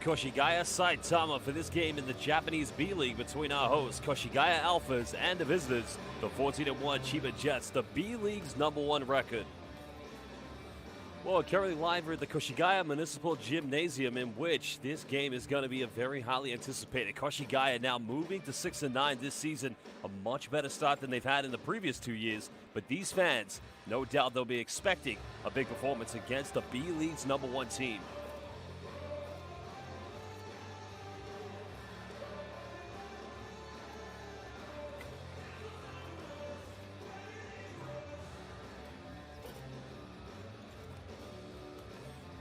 Koshigaya Saitama for this game in the Japanese B-League between our hosts, Koshigaya Alphas, and the visitors, the 14-1 Chiba Jets, the B-League's #1 record. Well, currently live at the Koshigaya Municipal Gymnasium, in which this game is going to be a very highly anticipated. Koshigaya now moving to 6-9 this season, a much better start than they've had in the previous 2 years. But these fans, no doubt they'll be expecting a big performance against the B-League's #1 team.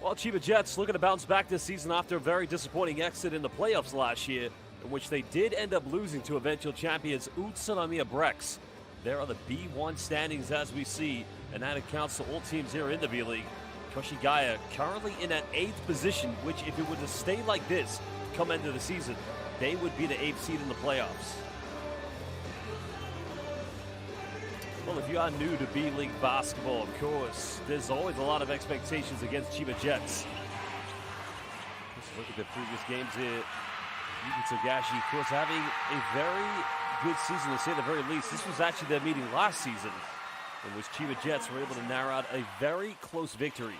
Well, Chiba Jets looking to bounce back this season after a very disappointing exit in the playoffs last year, in which they did end up losing to eventual champions Utsunomiya Brex. There are the B1 standings as we see, and that accounts to all teams here in the B-League. Koshigaya currently in that 8th position, which if it were to stay like this come end of the season, they would be the 8th seed in the playoffs. Well, if you are new to B-League basketball, of course, there's always a lot of expectations against Chiba Jets. Let's look at the previous games here. Yuki Togashi, of course, having a very good season, to say the very least. This was actually their meeting last season, in which Chiba Jets were able to narrow out a very close victory.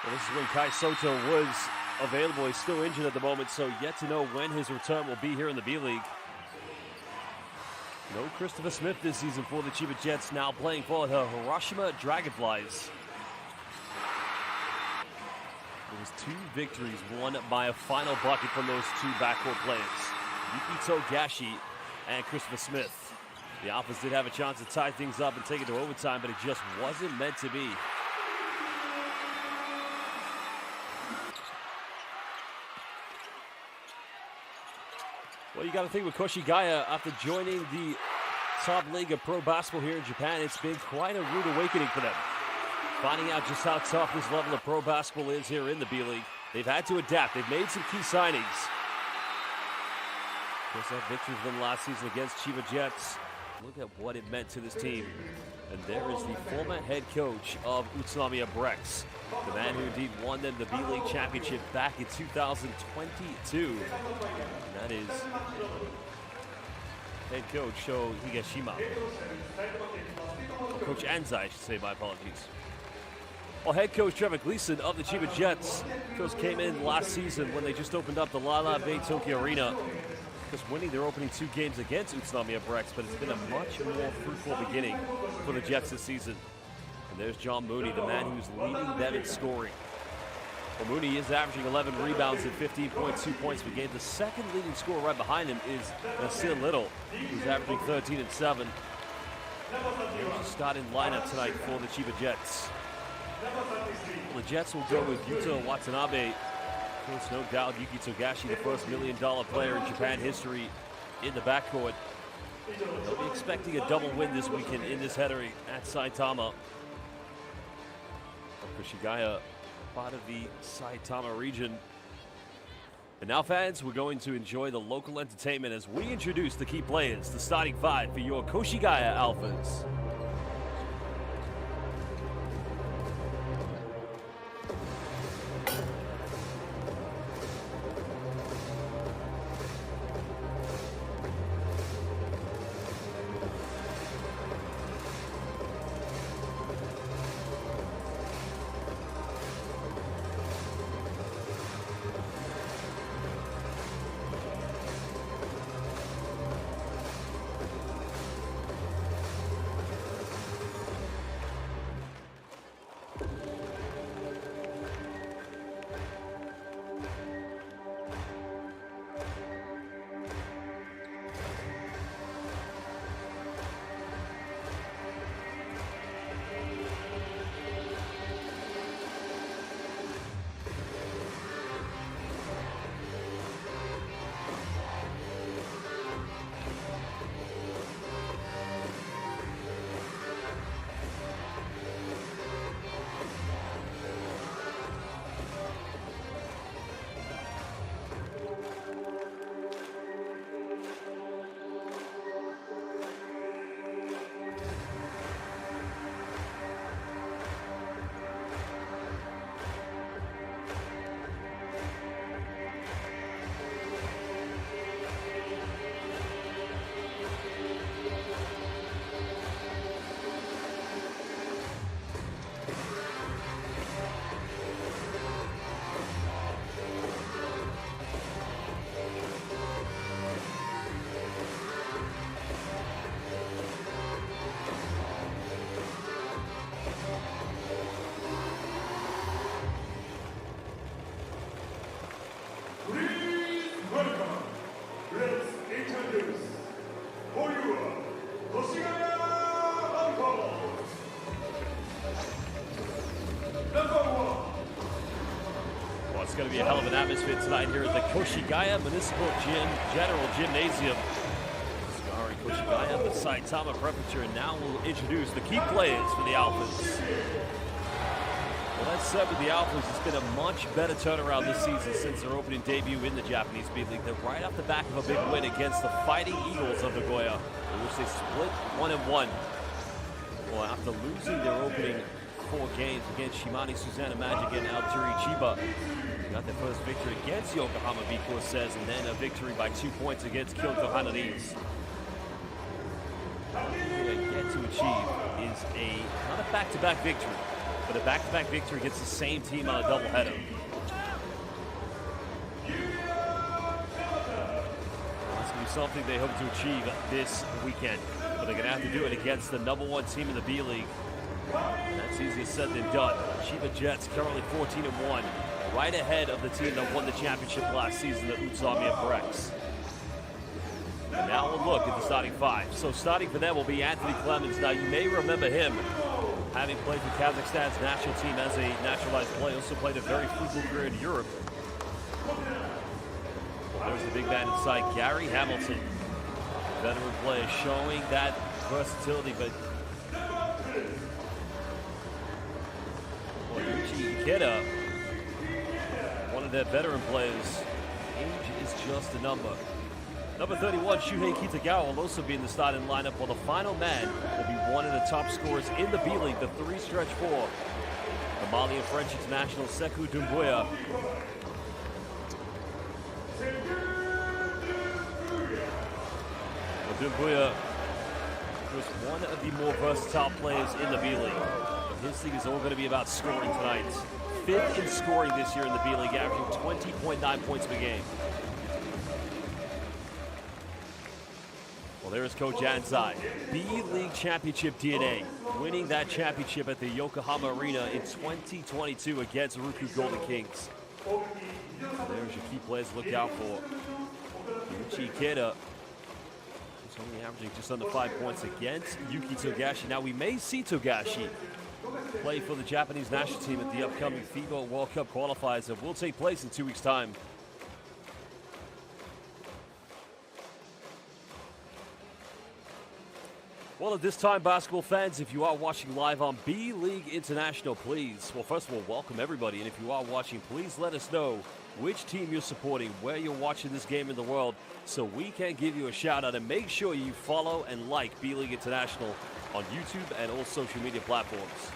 Well, this is when Kai Soto was available. He's still injured at the moment, so yet to know when his return will be here in the B-League. No Christopher Smith this season for the Chiba Jets, now playing for the Hiroshima Dragonflies. There was 2 victories won by a final bucket from those 2 backcourt players, Yuki Togashi and Christopher Smith. The Alphas did have a chance to tie things up and take it to overtime, but it just wasn't meant to be. Well, you got to think with Koshigaya, after joining the top league of pro basketball here in Japan, it's been quite a rude awakening for them. Finding out just how tough this level of pro basketball is here in the B-League. They've had to adapt. They've made some key signings. Of course, that victory from last season against Chiba Jets. Look at what it meant to this team. And there is the former head coach of Utsunomiya Brex, the man who indeed won them the B-League championship back in 2022. And that is head coach Sho Higashima. Coach Anzai, I should say, my apologies. Well, head coach Trevor Gleason of the Chiba Jets, of course, came in last season when they just opened up the Lala Bay Tokyo Arena, just winning their opening 2 games against Utsunomiya Brex, but it's been a much more fruitful beginning for the Jets this season. And there's John Mooney, the man who's leading them in scoring. Well, Mooney is averaging 11 rebounds and 15.2 points per game. The second leading scorer right behind him is Nasir Little, who's averaging 13 and 7. Here's the starting lineup tonight for the Chiba Jets. Well, the Jets will go with Yuta Watanabe. Of course, no doubt, Yuki Togashi, the first $1 million player in Japan history in the backcourt. They'll be expecting a double win this weekend in this header at Saitama. Koshigaya, part of the Saitama region. And now, fans, we're going to enjoy the local entertainment as we introduce the key players, the starting 5 for your Koshigaya Alphas. be a hell of an atmosphere tonight here at the Koshigaya Municipal General Gymnasium. Starring Koshigaya, the Saitama Prefecture, and now we'll introduce the key players for the ALPHAS. Well, that said, with the ALPHAS, it's been a much better turnaround this season since their opening debut in the Japanese B.LEAGUE. They're right off the back of a big win against the Fighting Eagles of Nagoya, in which they split 1-1. Well, after losing their opening 4 games against Shimane Susanna Magic and Alturi Chiba, they got their first victory against Yokohama B. Corsairs, and then a victory by 2 points against Kyoto Hananese. What they get to achieve is not a back-to-back victory, but a back-to-back victory against the same team on a doubleheader. That's going to be something they hope to achieve this weekend, but they're going to have to do it against the #1 team in the B-League. That's easier said than done. CHIBA Jets currently 14-1, right ahead of the team that won the championship last season, the Utsami Brex. And now we'll look at the starting 5. So starting for them will be Anthony Clemens. Now you may remember him, having played for Kazakhstan's national team as a naturalized player. Also played a very fruitful career in Europe. Well, there's the big man inside, Gary Hamilton. Veteran player showing that versatility, but Yuichi Ikeda, one of their veteran players, age is just a number. Number 31, Shuhei Kitagawa, will also be in the starting lineup, while the final man will be one of the top scorers in the B-League, the 3-stretch 4, the Malian French international Sekou Doumbouya. Well, Doumbouya was one of the more versatile players in the B-League. His thing is all going to be about scoring tonight. 5th in scoring this year in the B-League, averaging 20.9 points per game. Well, there is Coach Anzai. B-League Championship DNA, winning that championship at the Yokohama Arena in 2022 against Ruku Golden Kings. There's your key players to look out for. Yuichi Ikeda is only averaging just under 5 points against Yuki Togashi. Now, we may see Togashi play for the Japanese national team at the upcoming FIBA World Cup qualifiers that will take place in 2 weeks' time. Well, at this time, basketball fans, if you are watching live on B.LEAGUE International, please, well, first of all, welcome everybody. And if you are watching, please let us know which team you're supporting, where you're watching this game in the world, so we can give you a shout out. And make sure you follow and like B.LEAGUE International on YouTube and all social media platforms.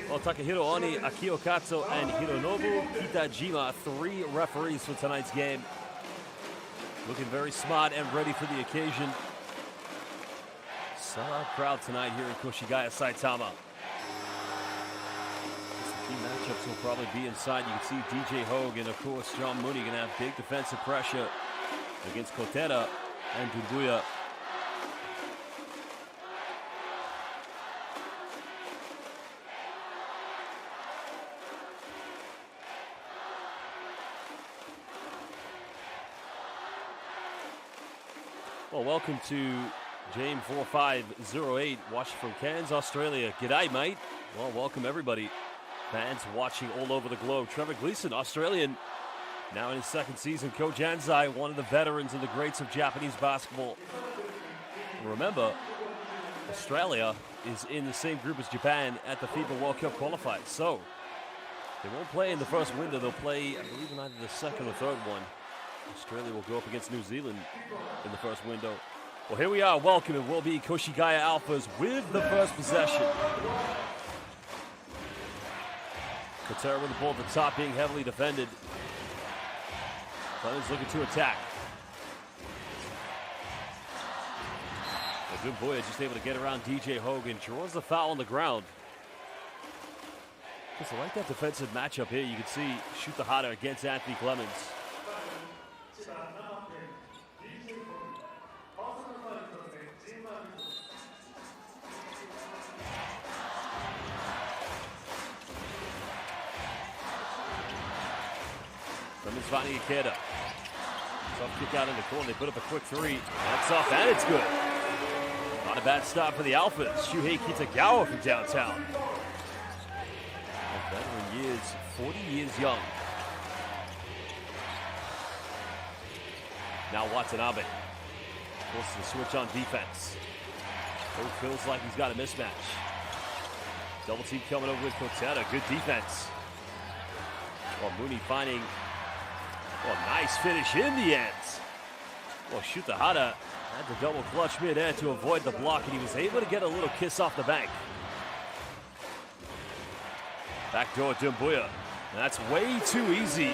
Well, Takahiro Oni, Akio Katsu, and Hironobu Kitajima, 3 referees for tonight's game. Looking very smart and ready for the occasion. Sellout crowd tonight here in Koshigaya, Saitama. The key matchups will probably be inside. You can see DJ Hogue and, of course, John Mooney going to have big defensive pressure against Kotera and Doumbouya. Well, welcome to James 4508, watching from Cairns, Australia. G'day, mate. Well, welcome everybody. Fans watching all over the globe. Trevor Gleeson, Australian, now in his 2nd season. Coach Anzai, one of the veterans and the greats of Japanese basketball. Remember, Australia is in the same group as Japan at the FIBA World Cup qualifiers. So, they won't play in the first window. They'll play, I believe, in either the 2nd or 3rd one. Australia will go up against New Zealand in the first window. Well, here we are. Welcome. It will be Koshigaya ALPHAS with the first possession. Kotera with the ball at the top, being heavily defended. Clemens looking to attack. Well, Doumbouya just able to get around DJ Hogan. Draws the foul on the ground. Just like that defensive matchup here. You can see shoot the hotter against Anthony Clemens. Clemens finding Ikeda. Tough kick out in the corner. They put up a quick three. That's off, and it's good. Not a bad stop for the Alphas. Shuhei Kitagawa from downtown. A veteran years, 40 years young. Now Watanabe forces the switch on defense. Hogue feels like he's got a mismatch. Double team coming over with Koteta. Good defense. Well, Mooney finding nice finish in the end. Well, Shutahara had the double clutch mid-end to avoid the block, and he was able to get a little kiss off the bank. Backdoor Dumbuya. That's way too easy.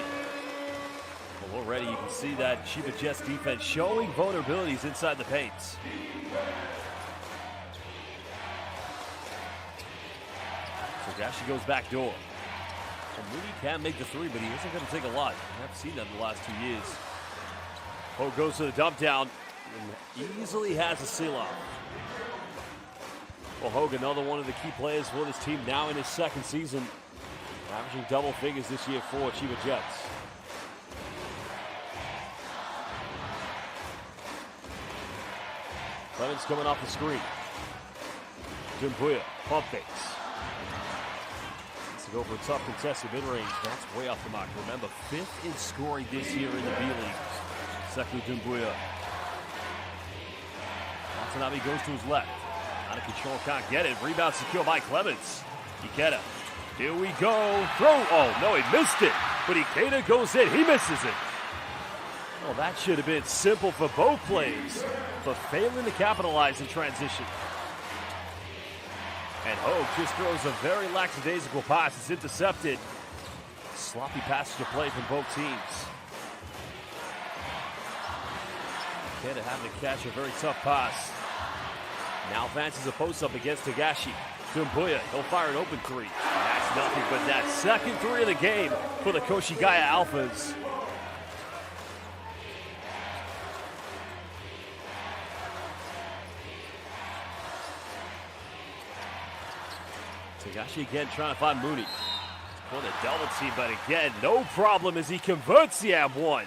Well, already you can see that Chiba Jets defense showing vulnerabilities inside the paint. Togashi goes back door. And Mooney can make the three, but he isn't going to take a lot. I haven't seen that in the last 2 years. Hogue goes to the dump down and easily has a seal-off. Well, Hogue, another one of the key players for this team now in his second season, averaging double figures this year for Chiba Jets. Clemens coming off the screen. Dumbuya, pump fakes. Go for a tough contested mid-range. That's way off the mark. Remember, 5th in scoring this year in the B-League. Sekou Dumbuya. Watanabe goes to his left. Out of control, can't get it. Rebound secure by Clemens. Ikeda. Here we go. Throw. Oh, no, he missed it. But Ikeda goes in. He misses it. Well, that should have been simple for both plays, but failing to capitalize in transition. And Hogue just throws a very lackadaisical pass. It's intercepted. Sloppy passage of play from both teams. Ikeda having to catch a very tough pass. Now advances a post-up against Togashi. Dumbuya, he'll fire an open three. That's nothing but that second three of the game for the Koshigaya Alphas. Togashi again trying to find Mooney. For the double team, but again, no problem as he converts the ab-1.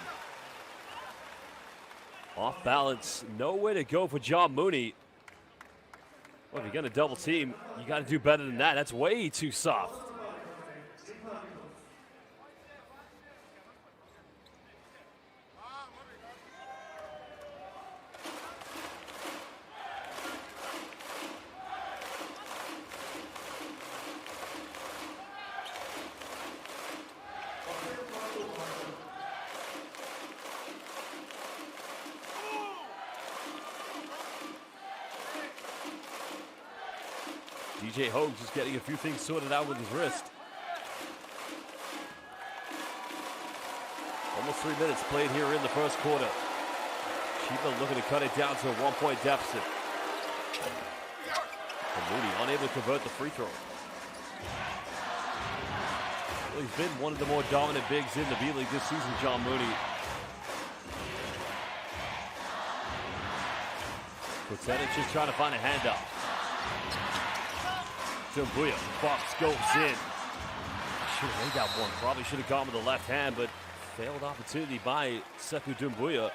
Off balance, nowhere to go for John Mooney. Well, if you're going to double team, you got to do better than that. That's way too soft. DJ Hogue just getting a few things sorted out with his wrist. Almost 3 minutes played here in the first quarter. Chiba looking to cut it down to a 1-point deficit. And Mooney unable to convert the free throw. Well, he's been one of the more dominant bigs in the B-League this season, John Mooney. Koteta just trying to find a handoff. Dumbuya, box goes in. Should have made that one. Probably should have gone with the left hand, but failed opportunity by Sekou Dumbuya.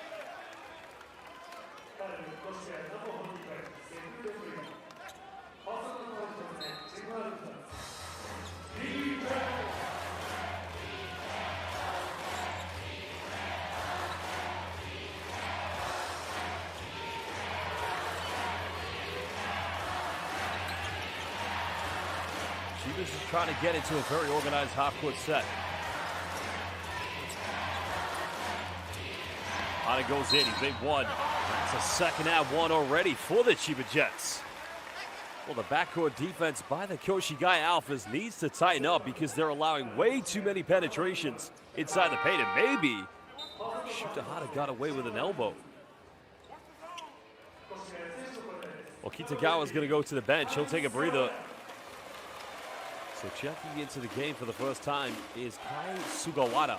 Chiba's just trying to get into a very organized half-court set. Hana goes in, he's made one. That's a second ab-1 already for the Chiba Jets. Well, the backcourt defense by the Koshigaya Alphas needs to tighten up because they're allowing way too many penetrations inside the paint, and maybe Shutahara got away with an elbow. Well, Kitagawa's going to go to the bench. He'll take a breather. So checking into the game for the first time is Kai Sugawara.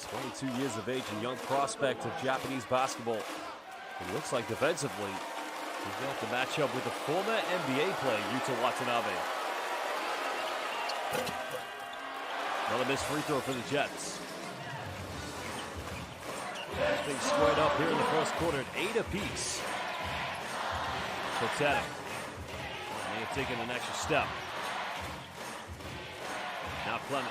22 years of age and young prospect of Japanese basketball. It looks like defensively, he's going to have to match up with the former NBA player, Yuta Watanabe. Another missed free throw for the Jets. Things squared up here in the first quarter at 8 apiece. Potato may have taken an extra step. Now Clemens.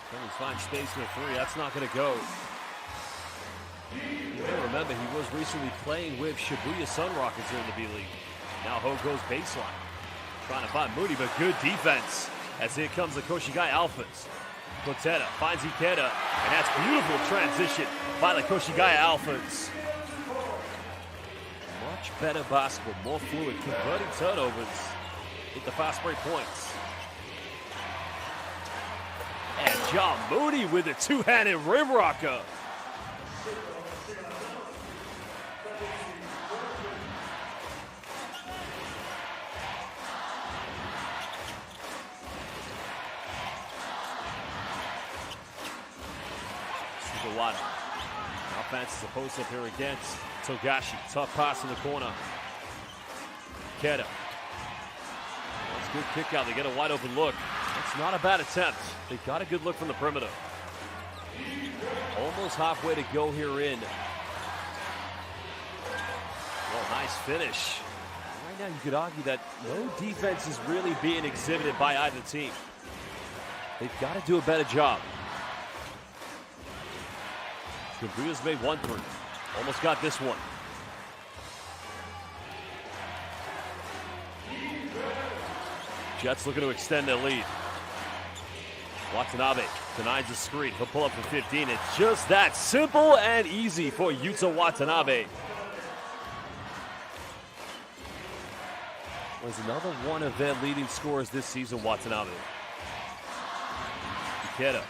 Clemens finds space for a three. That's not going to go. You may remember he was recently playing with Shibuya Sun Rockets here in the B-League. Now Ho goes baseline. Trying to find Moody, but good defense. As here comes the Koshigaya Alphas. Potato finds Ikeda, and that's beautiful transition by the Koshigaya Alphas. Much better basketball, more fluid, converting turnovers with the fast break points. And John Moody with a two-handed rim rocker. Wada. Offense is a post up here against Togashi. Tough pass in the corner. Ikeda. That's a good kick out. They get a wide open look. It's not a bad attempt. They got a good look from the perimeter. Almost halfway to go here in. Well, nice finish. Right now you could argue that no defense is really being exhibited by either team. They've got to do a better job. Gabuya's made one three. Almost got this one. Jets looking to extend their lead. Watanabe denies the screen. He'll pull up for 15. It's just that simple and easy for Yuta Watanabe. Was another one of their leading scorers this season, Watanabe. Ikeda.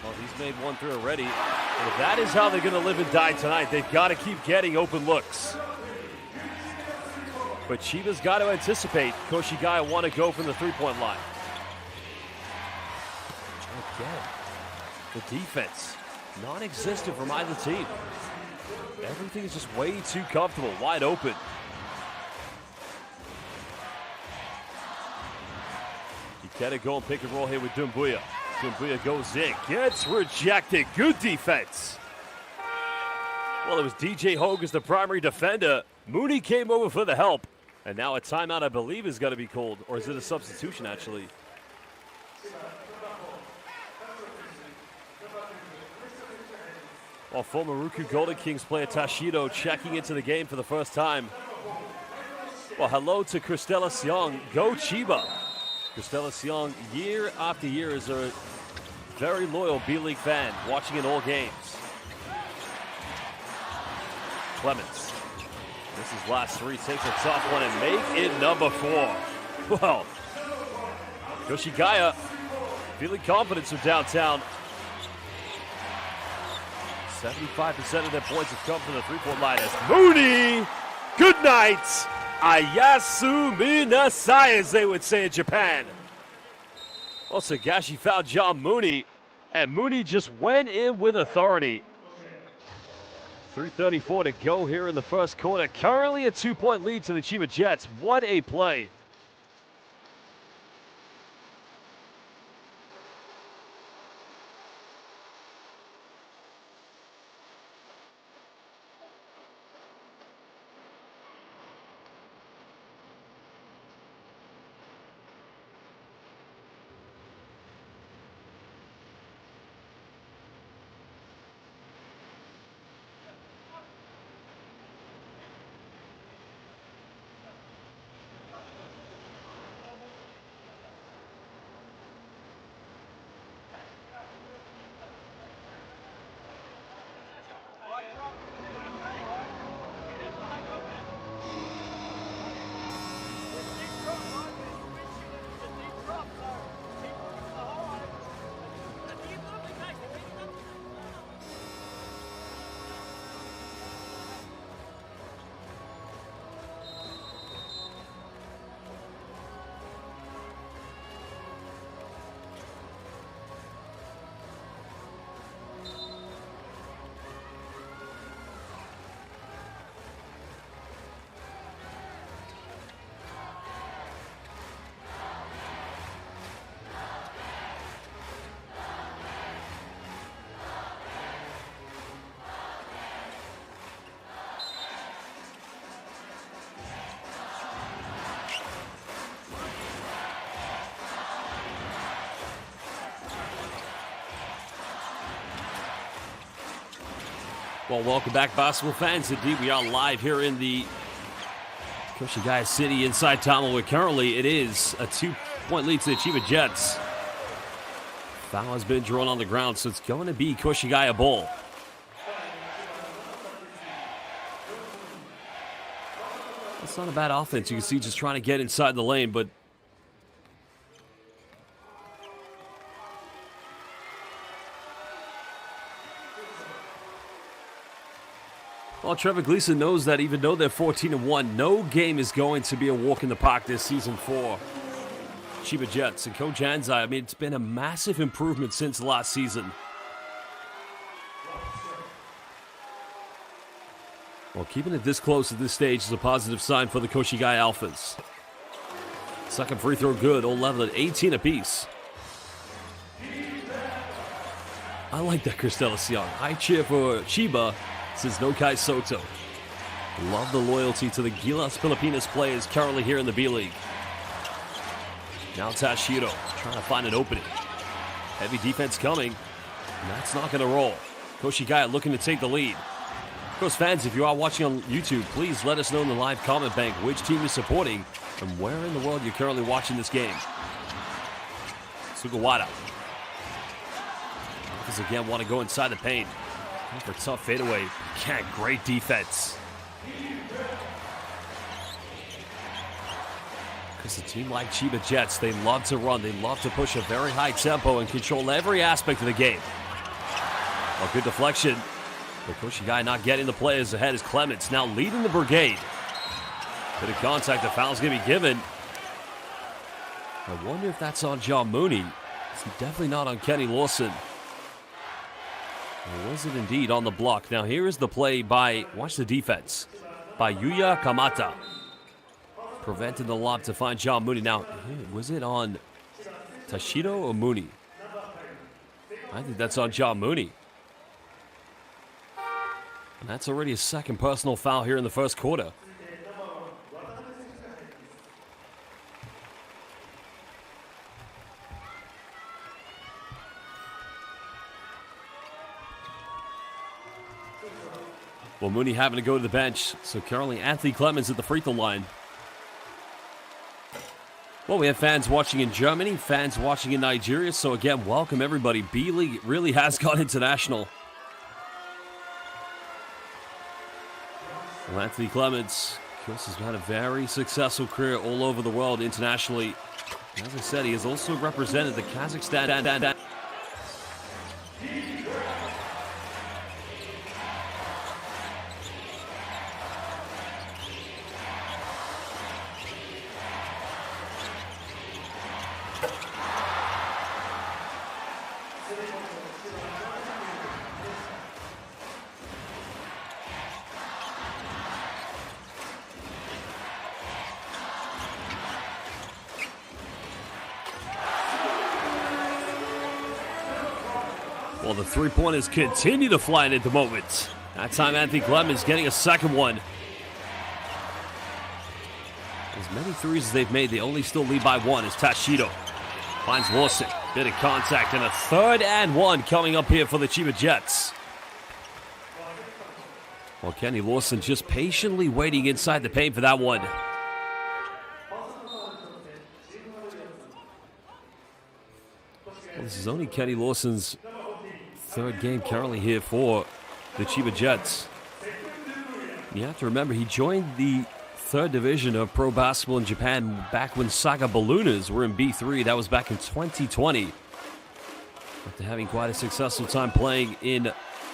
Well, he's made one through already. And if that is how they're going to live and die tonight, they've got to keep getting open looks. But Chiba's got to anticipate Koshigaya want to go from the three-point line. Again, the defense, non-existent from either team. Everything is just way too comfortable, wide open. Ikeda go and pick and roll here with Doumbouya. Doumbouya goes in, gets rejected. Good defense. Well, it was DJ Hogue as the primary defender. Mooney came over for the help. And now a timeout, I believe, is going to be called. Or is it a substitution, actually? Well, former Ruku Golden Kings player Tashido checking into the game for the first time. Well, hello to Christella Seong. Go Chiba. Christella Seong, year after year, is a very loyal B-League fan, watching in all games. Clemens. This is last three, takes a tough one and make it number 4. Well, Koshigaya feeling confidence from downtown. 75% of their points have come from the three-point line as Mooney, good night. Ayasu Minasai, as they would say in Japan. Well, Sagashi found John Mooney, and Mooney just went in with authority. 3:34 to go here in the first quarter. Currently a 2-point lead to the Chiba Jets. What a play. Well, welcome back, basketball fans. Indeed, we are live here in the Koshigaya City inside Tama, where currently it is a 2-point lead to the Chiba Jets. Foul has been drawn on the ground, so it's going to be Koshigaya ball. That's not a bad offense. You can see just trying to get inside the lane, but well, Trevor Gleason knows that even though they're 14-1, no game is going to be a walk in the park this season for Chiba Jets. And Coach Anzai, I mean, it's been a massive improvement since last season. Well, keeping it this close at this stage is a positive sign for the Koshigaya Alphas. Second free throw good, all level at 18 apiece. I like that, Cristela Sion. I cheer for Chiba. Says Nokai Soto. Love the loyalty to the Gilas Pilipinas players currently here in the B-League. Now Tashiro trying to find an opening. Heavy defense coming. And that's not going to roll. Koshigaya looking to take the lead. Of course, fans, if you are watching on YouTube, please let us know in the live comment bank which team you're supporting and where in the world you're currently watching this game. Sugawara. Alphas again want to go inside the paint. For tough fadeaway. Can't. Great defense. Because a team like Chiba Jets, they love to run. They love to push a very high tempo and control every aspect of the game. Well, good deflection. But Koshigaya not getting the players ahead as Clements now leading the brigade. Bit of contact. The foul's going to be given. I wonder if that's on John Mooney. It's definitely not on Kenny Lawson. Or was it indeed on the block? Now here is the play by, watch the defense, by Yuya Kamata. Prevented the lob to find John Mooney. Now, was it on Tashiro or Mooney? I think that's on John Mooney. And that's already a second personal foul here in the first quarter. Well, Mooney having to go to the bench. So currently Anthony Clemens at the free throw line. Well, we have fans watching in Germany, fans watching in Nigeria. So again, welcome everybody. B.LEAGUE really has gone international. Well, Anthony Clemens, of course, has had a very successful career all over the world internationally. As I said, he has also represented the Kazakhstan. Well, the three-pointers continue to fly in at the moment. That time, Anthony Clemens getting a second one. As many threes as they've made, they only still lead by one as Tashido finds Lawson. Bit of contact and a 3rd and 1 coming up here for the Chiba Jets. Well, Kenny Lawson just patiently waiting inside the paint for that one. Well, this is only Kenny Lawson's 3rd game currently here for the Chiba Jets. You have to remember, he joined the 3rd division of pro basketball in Japan back when Saga Balloonas were in B3. That was back in 2020. After having quite a successful time playing in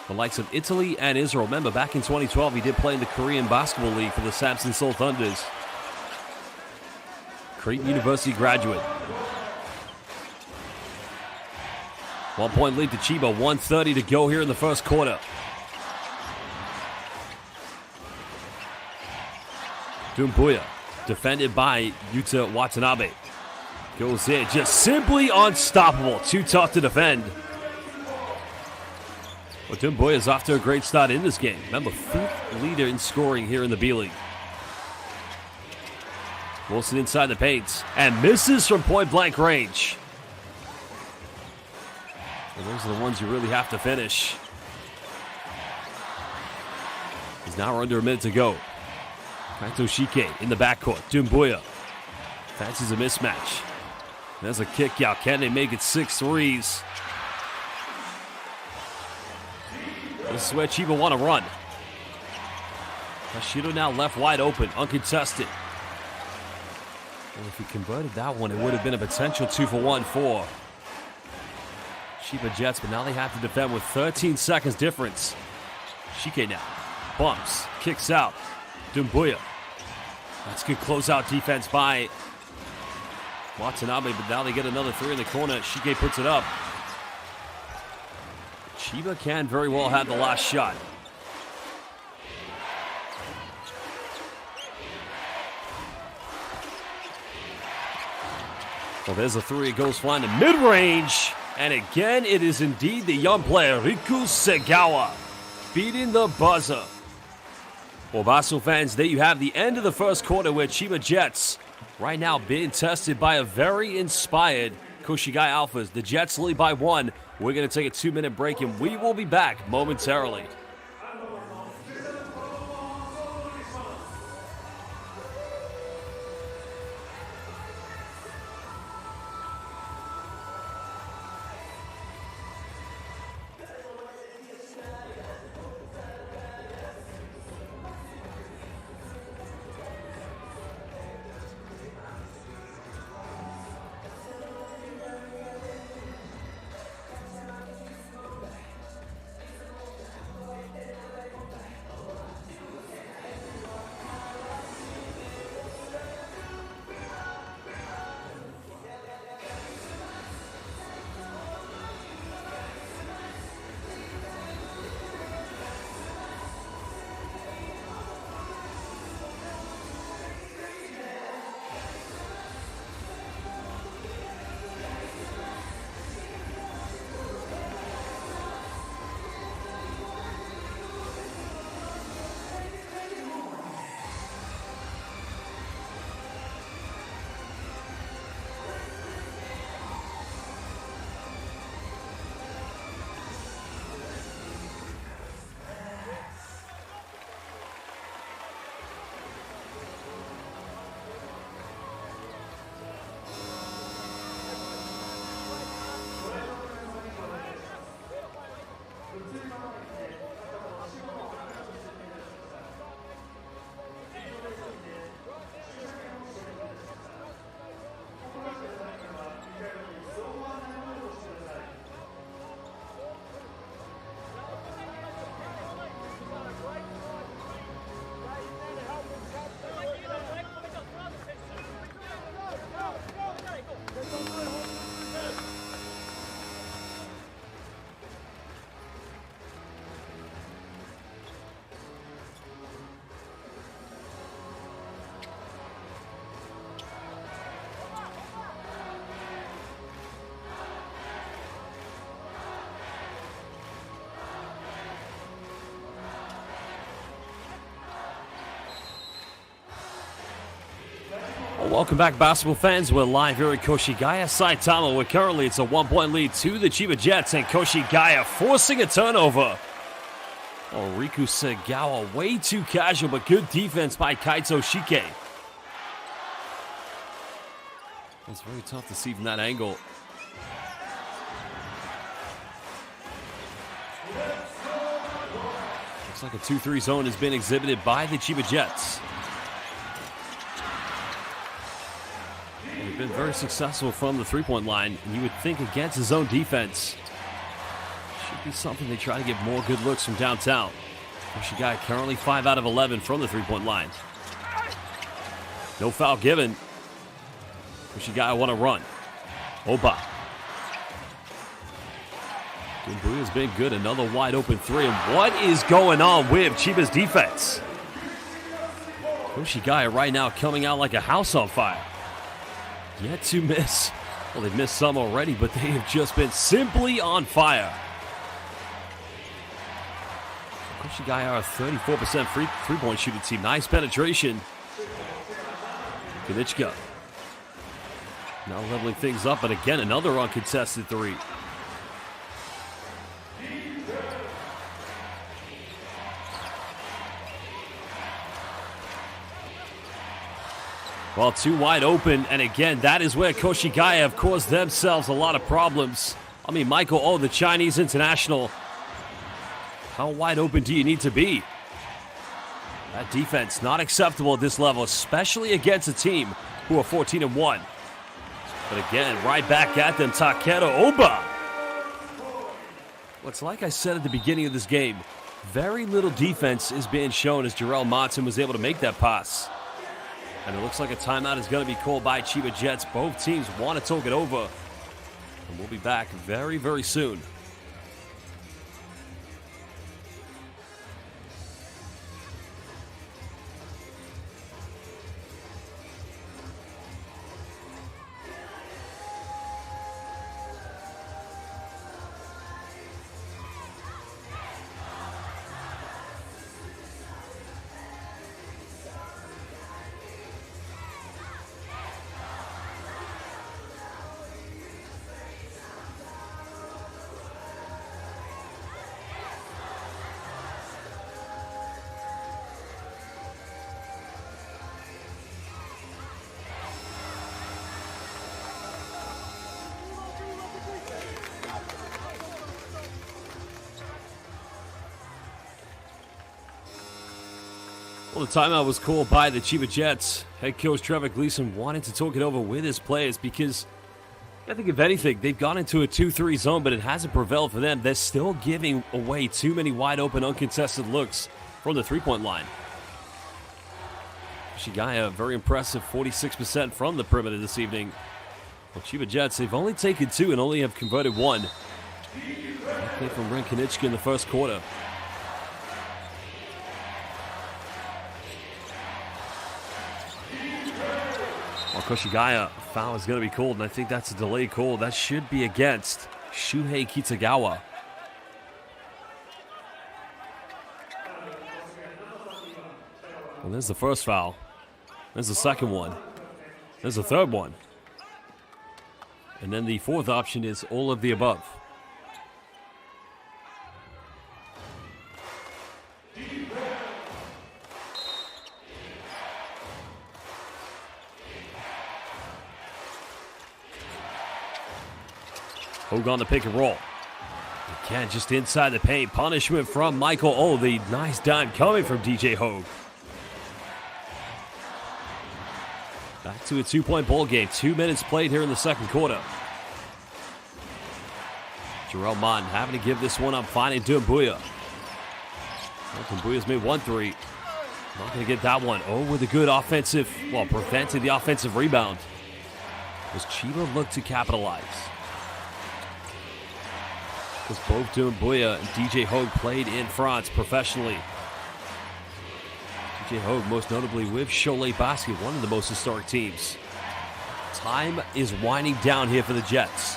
the likes of Italy and Israel. Remember, back in 2012, he did play in the Korean Basketball League for the Samson Seoul Thunders. Creighton University graduate. 1-point lead to Chiba, 1:30 to go here in the first quarter. Dumbuya, defended by Yuta Watanabe. Goes in, just simply unstoppable. Too tough to defend. Well, Dumbuya is off to a great start in this game. Remember, 5th leader in scoring here in the B-League. Wilson inside the paint, and misses from point-blank range. Well, those are the ones you really have to finish. as now we're under a minute to go. Kaito Shike in the backcourt. Dumbuya fancies a mismatch. There's a kick out. Can they make it 6 threes? This is where Chiba want to run. Kashido now left wide open, uncontested. And if he converted that one, it would have been a potential 2-for-1 for Chiba Jets, but now they have to defend with 13 seconds difference. Shike now bumps, kicks out. Dumbuya. That's good closeout defense by Watanabe, but now they get another 3 in the corner. Shike puts it up. Chiba can very well have the last shot. Well, there's a 3. It goes flying to mid-range. And again, it is indeed the young player, Riku Segawa, beating the buzzer. Well, Basel fans, there you have the end of the first quarter where Chiba Jets right now being tested by a very inspired Koshigaya Alphas. The Jets lead by 1. We're going to take a 2-minute break, and we will be back momentarily. Welcome back, basketball fans. We're live here at Koshigaya Saitama, where currently it's a 1-point lead to the Chiba Jets, and Koshigaya forcing a turnover. Oh, Riku Segawa way too casual, but good defense by Kaito Shike. It's very tough to see from that angle. Looks like a 2-3 zone has been exhibited by the Chiba Jets. They've been very successful from the 3-point line, and you would think against his own defense should be something they try to get more good looks from downtown. Koshigaya currently 5 out of 11 from the 3-point line. No foul given. Koshigaya want to run. Oba. Dumbuya's been good. Another wide open 3. And what is going on with Chiba's defense? Koshigaya right now coming out like a house on fire. Yet to miss. Well, they've missed some already, but they have just been simply on fire. Koshigaya are a 34% three-point shooting team. Nice penetration. Kanichka. Now leveling things up, but again, another uncontested 3. Well, too wide open, and again, that is where Koshigaya have caused themselves a lot of problems. I mean, Michael Oh, the Chinese international. How wide open do you need to be? That defense, not acceptable at this level, especially against a team who are 14-1. But again, right back at them, Takeru Oba. Well, it's like I said at the beginning of this game, very little defense is being shown as Jarrell Martin was able to make that pass. And it looks like a timeout is going to be called by Chiba Jets. Both teams want to talk it over. And we'll be back very, very soon. Well, the timeout was called by the Chiba Jets. Head coach Trevor Gleason wanted to talk it over with his players because I think if anything, they've gone into a 2-3 zone, but it hasn't prevailed for them. They're still giving away too many wide open, uncontested looks from the three-point line. Koshigaya, very impressive, 46% from the perimeter this evening. Well, Chiba Jets, they've only taken 2 and only have converted 1. That came from Ren Kanichka in the first quarter. Koshigaya, foul is going to be called, and I think that's a delayed call. That should be against Shuhei Kitagawa. Well, there's the first foul. There's the second one. There's the third one. And then the fourth option is all of the above. Hogue on the pick and roll. Again, just inside the paint. Punishment from Michael Oh. The nice dime coming from DJ Hogue. Back to a 2-point ball game. 2 minutes played here in the second quarter. Jarrell Martin having to give this one up, finding Doumbouya. Doumbouya's made 1 3. Not going to get that one. Oh, with a good offensive, prevented the offensive rebound. As Chiba looked to capitalize. Because both Doumbouya and DJ Hogue played in France professionally. DJ Hogue most notably with Cholet Basket, one of the most historic teams. Time is winding down here for the Jets.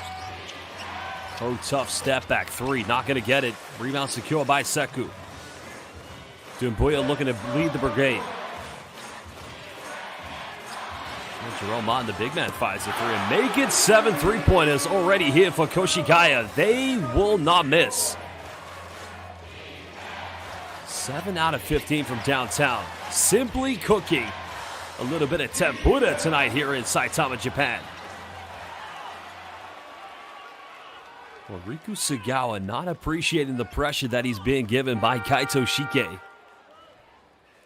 Hogue tough step back 3, not going to get it. Rebound secure by Sekou. Doumbouya looking to lead the brigade. Jerome Martin, the big man, fires the 3 and make it 7 3-pointers already here for Koshigaya. They will not miss. 7 out of 15 from downtown. Simply cooking a little bit of tempura tonight here in Saitama, Japan. Well, Riku Sagawa not appreciating the pressure that he's being given by Kaito Shike.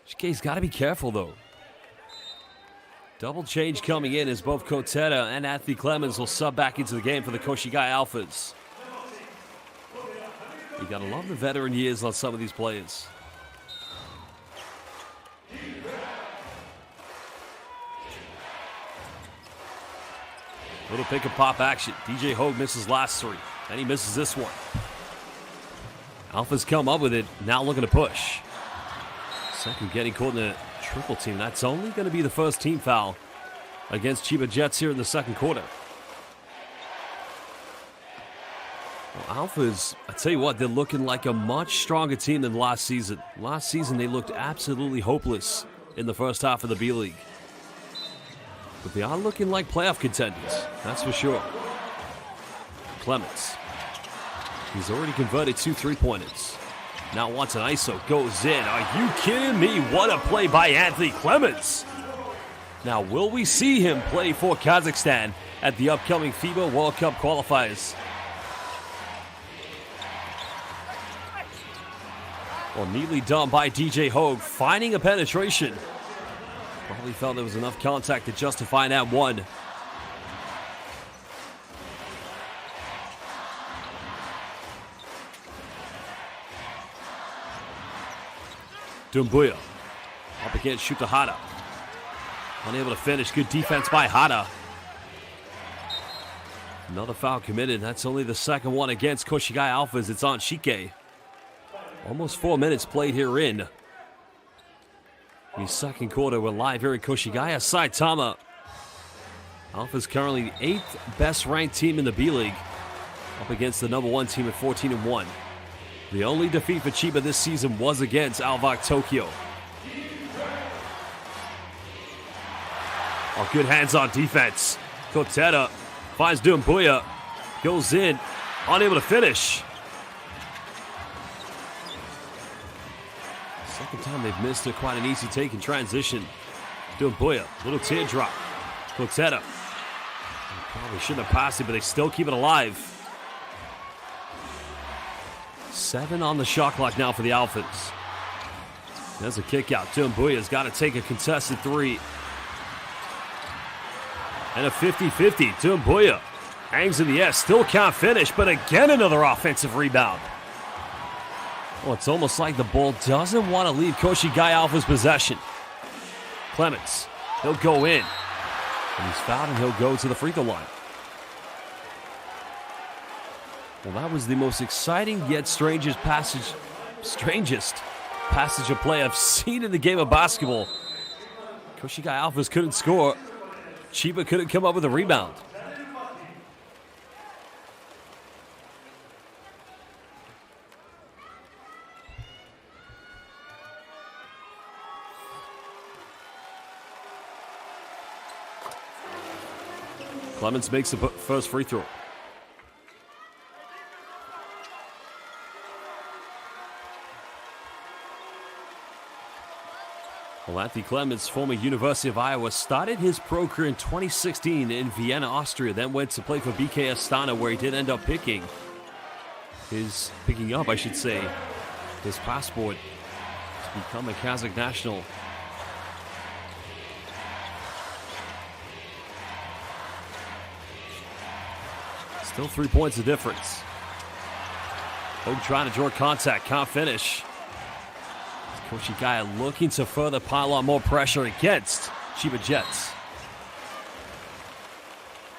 Shike's got to be careful, though. Double change coming in as both Koteta and Anthony Clemens will sub back into the game for the Koshigaya Alphas. You gotta love the veteran years on some of these players. Little pick and pop action. DJ Hogue misses last 3, and he misses this one. Alphas come up with it, now looking to push. Second getting caught in a triple team. That's only going to be the first team foul against Chiba Jets here in the second quarter. Well, Alphas, I tell you what, they're looking like a much stronger team than last season. Last season, they looked absolutely hopeless in the first half of the B-League. But they are looking like playoff contenders, that's for sure. Clemens. He's already converted 2 3-pointers. Now wants an ISO, goes in. Are you kidding me? What a play by Anthony Clemens. Now, will we see him play for Kazakhstan at the upcoming FIBA World Cup qualifiers? Well, neatly done by DJ Hogue, finding a penetration. Probably felt there was enough contact to justify that one. Doumbouya up against Shutahara. Unable to finish. Good defense by Hara. Another foul committed. That's only the second one against Koshigaya Alphas. It's on Shike. Almost 4 minutes played here in the second quarter. We're live here in Koshigaya. Saitama. Alphas currently the 8th best ranked team in the B-League. Up against the number 1 team at 14-1. The only defeat for Chiba this season was against Alvak Tokyo. Oh, good hands-on defense. Koteta finds Doumbouya. Goes in. Unable to finish. Second time they've missed quite an easy take in transition. Doumbouya, little teardrop. Koteta. Probably shouldn't have passed it, but they still keep it alive. 7 on the shot clock now for the Alphas. There's a kick out. Doumbouya's got to take a contested 3. And a 50-50. Doumbouya hangs in the air. Still can't finish, but again another offensive rebound. Well, it's almost like the ball doesn't want to leave Koshigaya Alpha's possession. Clements, he'll go in. And he's fouled and he'll go to the free throw line. Well, that was the most exciting yet strangest passage of play I've seen in the game of basketball. Koshigaya Alphas couldn't score. Chiba couldn't come up with a rebound. Clements makes the first free throw. Well, Anthony Clements, former University of Iowa, started his pro career in 2016 in Vienna, Austria, then went to play for BK Astana, where he did end up picking his passport to become a Kazakh national. Still 3 points of difference. Hogue trying to draw contact, can't finish. Koshigaya looking to further pile on more pressure against Chiba Jets.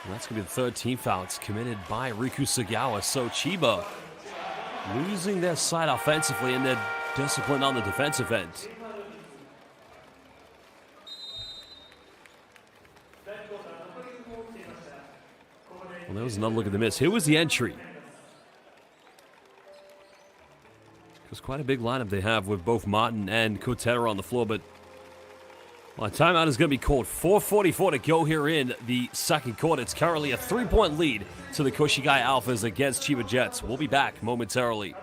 And that's going to be the third team foul. It's committed by Riku Sagawa. So Chiba losing their sight offensively and their discipline on the defensive end. Well, there was another look at the miss. Here was the entry. It's quite a big lineup they have with both Martin and Koteta on the floor, but well, timeout is going to be called. 4:44 to go here in the second quarter. It's currently a 3-point lead to the Koshigaya Alphas against Chiba Jets. We'll be back momentarily.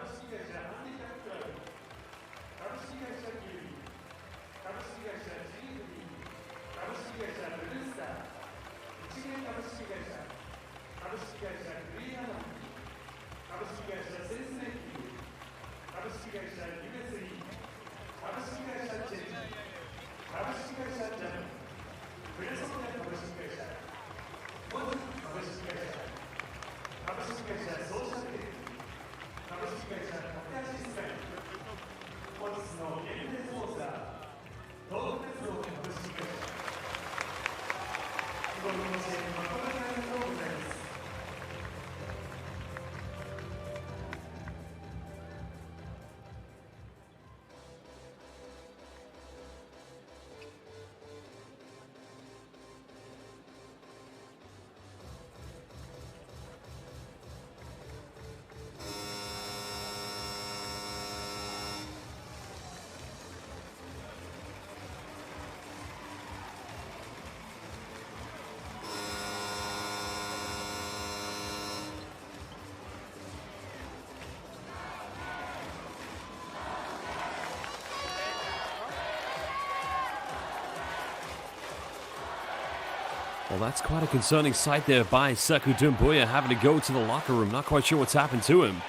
Well, that's quite a concerning sight there by Sekou Doumbouya, having to go to the locker room. Not quite sure what's happened to him.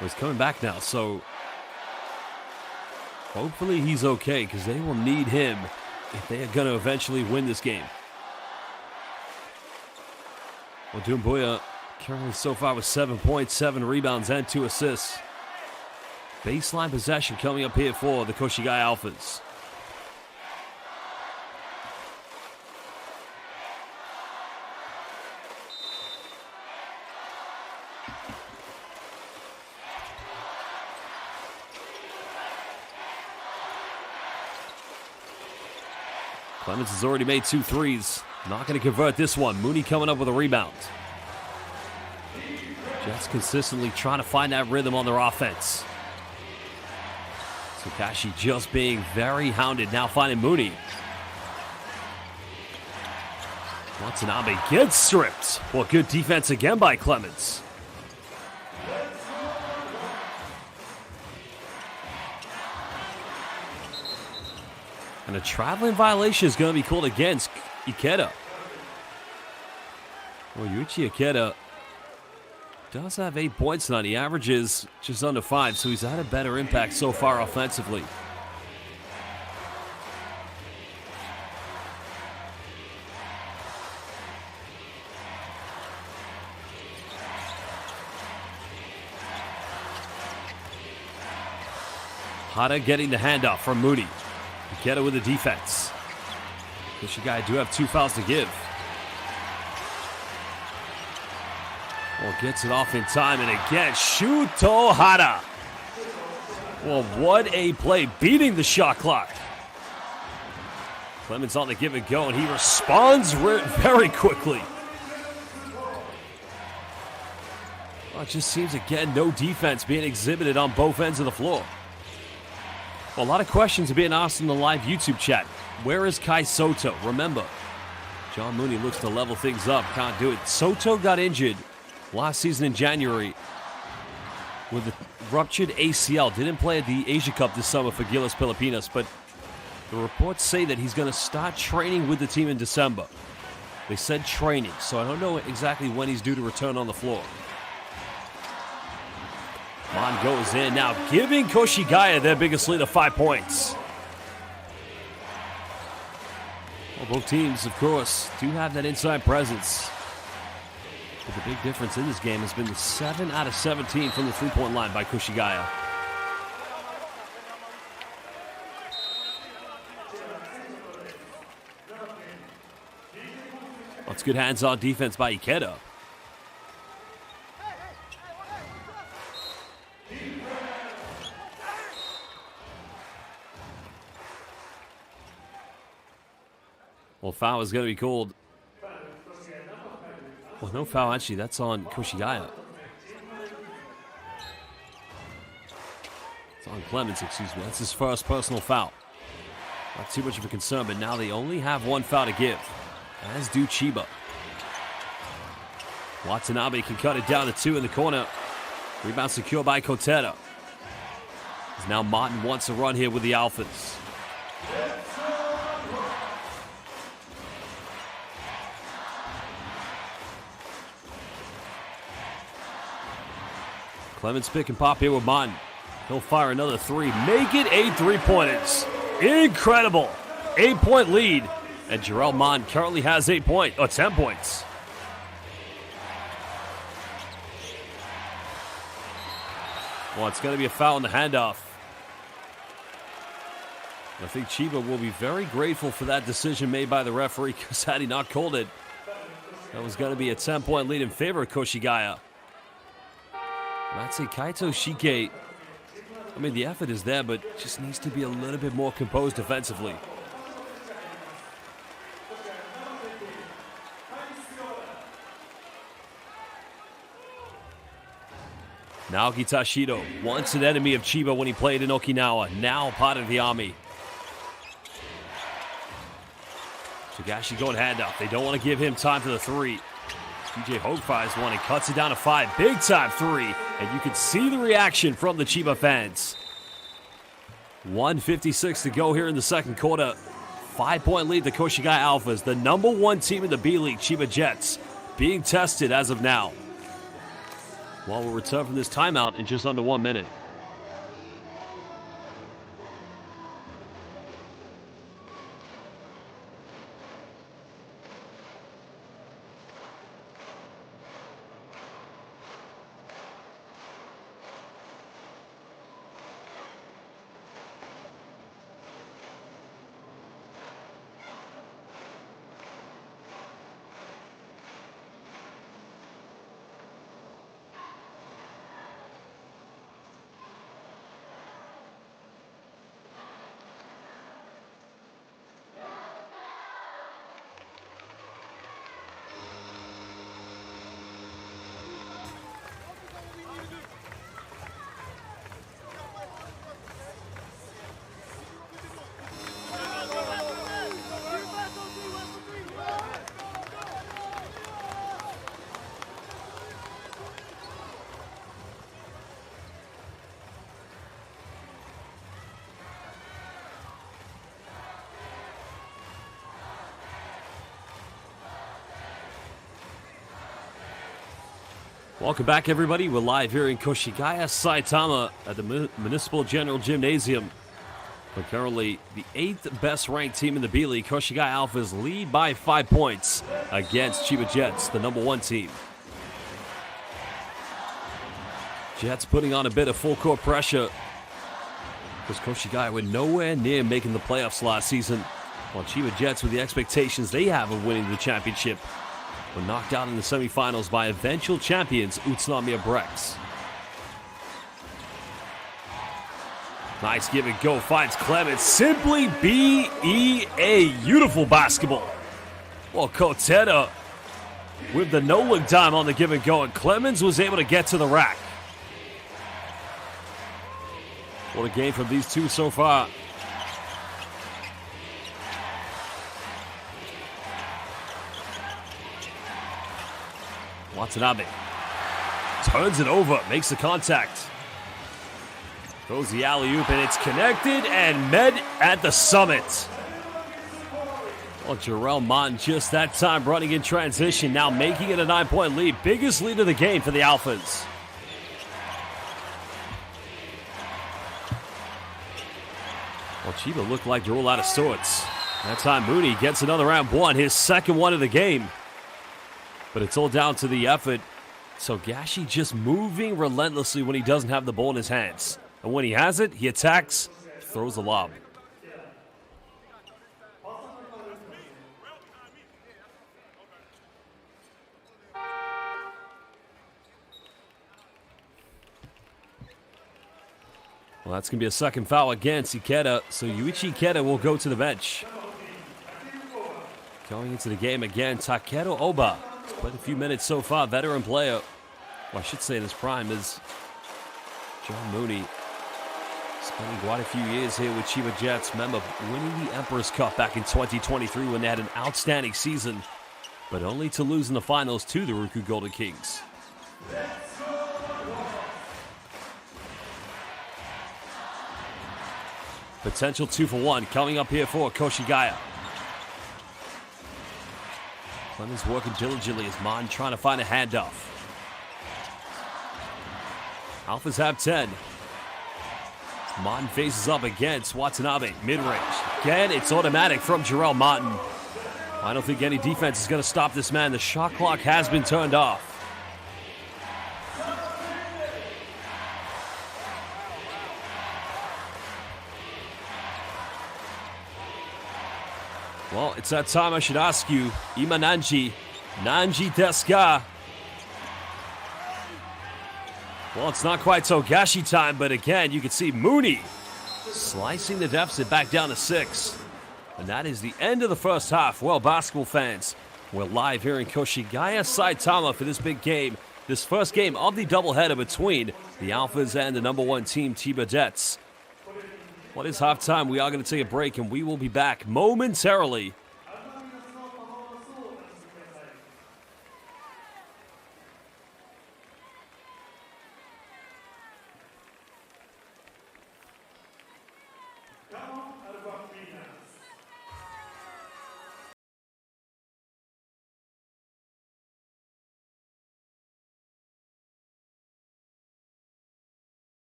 Well, he's coming back now, so hopefully he's okay, because they will need him if they are going to eventually win this game. Well, Doumbouya currently so far with 7 points, 7 rebounds, and 2 assists. Baseline possession coming up here for the Koshigaya Alphas. Clemens has already made 2 threes. Not going to convert this one. Mooney coming up with a rebound. Jets consistently trying to find that rhythm on their offense. Takashi just being very hounded. Now finding Mooney. Watanabe gets stripped. Well, good defense again by Clemens. And a traveling violation is going to be called against Ikeda. Well, Yuichi Ikeda does have 8 points tonight. He averages just under 5, so he's had a better impact so far offensively. Hada getting the handoff from Mooney. Ikeda with the defense. Koshigaya do have 2 fouls to give. Well, gets it off in time, and again, Shuto Hada. Well, what a play, beating the shot clock. Clemens on the give and go, and he responds very quickly. Well, it just seems, again, no defense being exhibited on both ends of the floor. Well, a lot of questions are being asked in the live YouTube chat. Where is Kai Soto? Remember, John Mooney looks to level things up. Can't do it. Soto got injured last season in January with a ruptured ACL. Didn't play at the Asia Cup this summer for Gilas Pilipinas, but the reports say that he's going to start training with the team in December. They said training, so I don't know exactly when he's due to return on the floor. Mon goes in now, giving Koshigaya their biggest lead of 5 points. Well, both teams, of course, do have that inside presence. But the big difference in this game has been the 7 out of 17 from the three-point line by Koshigaya. Well, it's good hands-on defense by Ikeda. Well, foul is going to be called. Well, no foul, actually. That's on Koshigaya. It's on Clemens, excuse me. That's his first personal foul. Not too much of a concern, but now they only have 1 foul to give, as do Chiba. Watanabe can cut it down to 2 in the corner. Rebound secured by Koteta. As now Martin wants a run here with the Alphas. Clemens pick and pop here with Martin. He'll fire another 3. Make it 8 3-pointers. Incredible. 8-point lead. And Jarrell Martin currently has 10 points. Well, it's going to be a foul in the handoff. I think Chiba will be very grateful for that decision made by the referee, because had he not called it, that was going to be a 10-point lead in favor of Koshigaya. And I'd say Kaito Shike, I mean, the effort is there, but just needs to be a little bit more composed defensively. Naoki Tashido, once an enemy of Chiba when he played in Okinawa, now part of the Army. Togashi going handoff. They don't want to give him time for the 3. DJ Hogue fires one and cuts it down to 5. Big time 3. And you can see the reaction from the Chiba fans. 1:56 to go here in the second quarter. 5-point lead, the Koshigaya Alphas, the number 1 team in the B-League, Chiba Jets, being tested as of now. Well, we'll return from this timeout in just under 1 minute. Welcome back, everybody. We're live here in Koshigaya, Saitama at the Municipal General Gymnasium. But currently, the 8th best ranked team in the B-League, Koshigaya Alphas, lead by 5 points against Chiba Jets, the number 1 team. Jets putting on a bit of full court pressure because Koshigaya were nowhere near making the playoffs last season, while Chiba Jets, with the expectations they have of winning the championship, were knocked out in the semifinals by eventual champions Utsunomiya Brex. Nice give and go, finds Clemens. Simply B.E.A. Beautiful basketball. Well, Koteta with the no-look dime on the give and go, and Clemens was able to get to the rack. What a game from these two so far. Watanabe turns it over, makes the contact. Throws the alley-oop, and it's connected and met at the summit. Well, Jarrell Martin just that time running in transition, now making it a 9-point lead. Biggest lead of the game for the Alphas. Well, Chiba looked like they're all out of sorts. That time Mooney gets another round one, his second one of the game. But it's all down to the effort. So Gashi just moving relentlessly when he doesn't have the ball in his hands. And when he has it, he attacks, throws the lob. Well, that's going to be a second foul against Ikeda. So Yuichi Ikeda will go to the bench. Going into the game again, Takeru Oba. Quite a few minutes so far, veteran player. Well, I should say in his prime is John Mooney. Spending quite a few years here with Chiba Jets. Remember winning the Emperor's Cup back in 2023 when they had an outstanding season, but only to lose in the finals to the Ruku Golden Kings. Potential 2-for-1 coming up here for Koshigaya. Clemens working diligently as Martin trying to find a handoff. Alphas have 10. Martin faces up against Watanabe, mid-range. Again, it's automatic from Jarrell Martin. I don't think any defense is going to stop this man. The shot clock has been turned off. Well, it's that time I should ask you, Ima Nanji desu ka? Well, it's not quite Togashi time, but again, you can see Mooney slicing the deficit back down to 6. And that is the end of the first half. Well, basketball fans, we're live here in Koshigaya, Saitama for this big game. This first game of the doubleheader between the Alphas and the number 1 team, Chiba Jets. Well, it's halftime. We are going to take a break, and we will be back momentarily.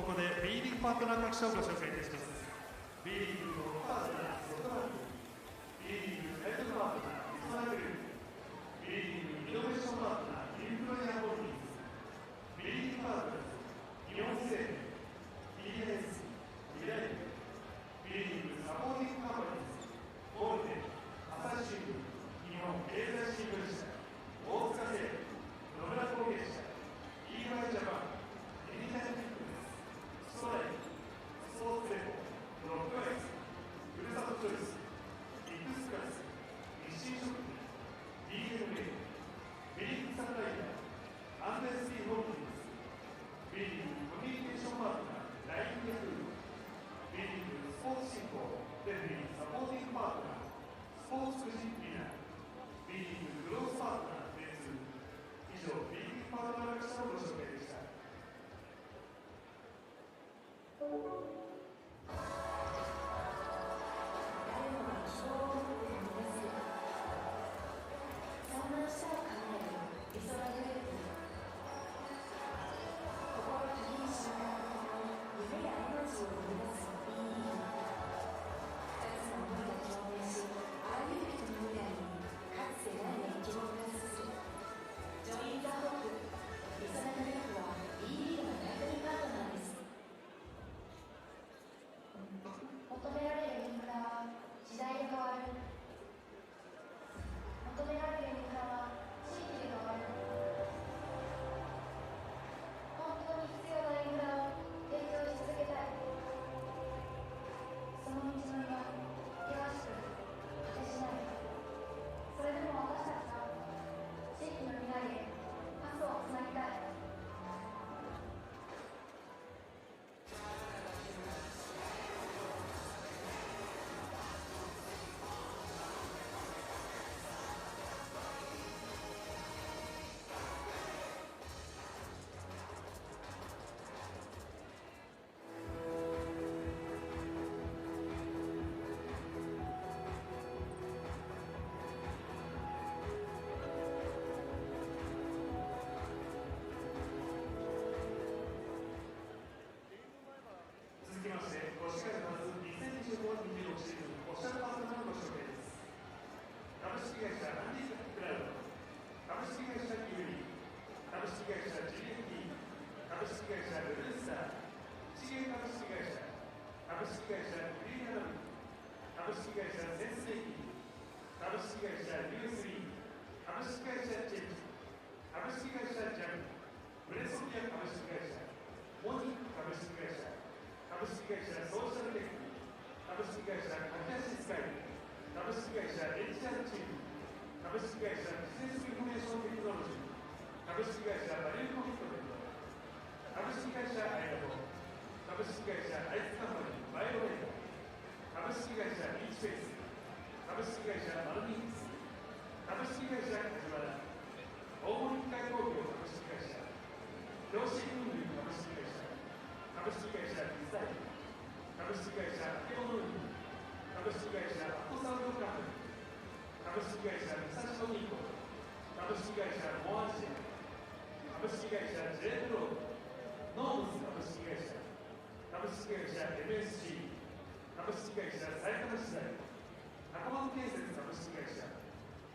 こで B リーグパートナー各社をご紹介いたします。 B リーグのパートナーソフトバンク、 B リーグタイトルパートナーリソナグループ、 B リーグイノベーションパートナーインフロイヤーホールディングス、 B リーグパートナーズ日本生命 BNS 未来部、 B リーグサポーティングカンパニーズゴールデン朝日新聞日本経済新聞社大塚製野村工芸社 EY ジャパンエニタイムフィットネスストライクスポーツレポロックアイスふるさとチョイスビッグスクラス日清食品 DNA ビリーグサプライヤーアンデスティホールディングス B リーグコミュニケーションパートナー LINE ヤフー B リーグスポーツ振興レフェリーサポーティングパートナースポーツくじビナー B リーググロースパートナー電通以上 B リーグパートナー各社のご紹介でした。求められるインフラは時代で変わる。求められるインフラは地域で変わる。本当に必要なインフラを提供し続けたい。その道のりは険しく果てしない。それでも私たちは地域の未来へパスをつなぎたい。続きまして、越谷夏2025-26シーズンオフィシャルパートナーのご紹介です。株式会社アンディーククラウド、株式会社キウイ、株式会社 GFT、株式会社ブルースター、一元株式会社、株式会社クリーナダム、株式会社センスメイキング、株式会社 U3、株式会社チェンジ、株式会社ジャム、ブレソピア株式会社、モニ株式会社、株式会社ソーシャルテック、株式会社駆け足スカイ、株式会社 HR チーム、株式会社ビジネスインフォメーションテクノロジー、株式会社バリューコミットメント、株式会社アイラボ、株式会社アイスカンパニーバイオメント、株式会社ビーチフェイス、株式会社マルミックス、株式会社カジマラ、大森機械工業株式会社、量子運輸株式会社、株式会社ビズダイ、株式会社アケオノ運輸、株式会社アットサウンドカンパニー、株式会社武蔵野銀行、株式会社モアジア、株式会社 J ブロード、ノームズ株式会社、株式会社 MSC、株式会社埼玉資材、中本建設株式会社、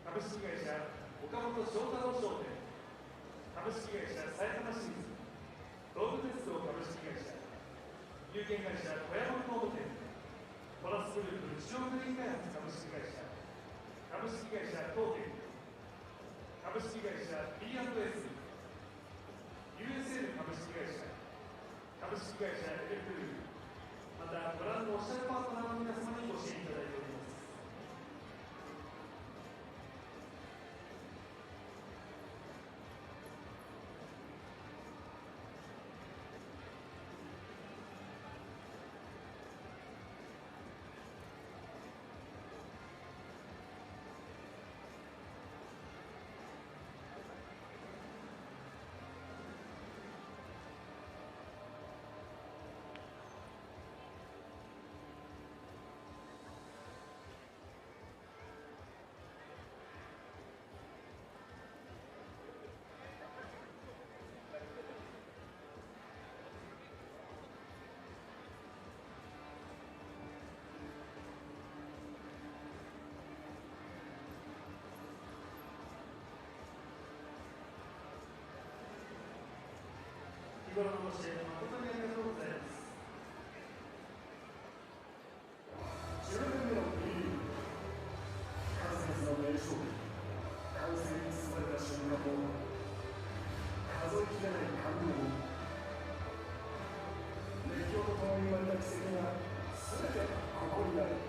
株式会社岡本翔太郎商店、株式会社埼玉清水、東武鉄道株式会社、有限会社小山工務店、コラスグループ中央グリーン開発株式会社、株式会社東電、株式会社 B&S、USL 株式会社、株式会社エレクトリー、またご覧のオフィシャルパートナーの皆様にご支援いただいております。日頃のご支援誠にありがとうございます。10年目の B リーグ、数々の名勝負、歓声に包まれた瞬間も数えきれない感動も、熱狂とともに生まれた奇跡が全てここにある。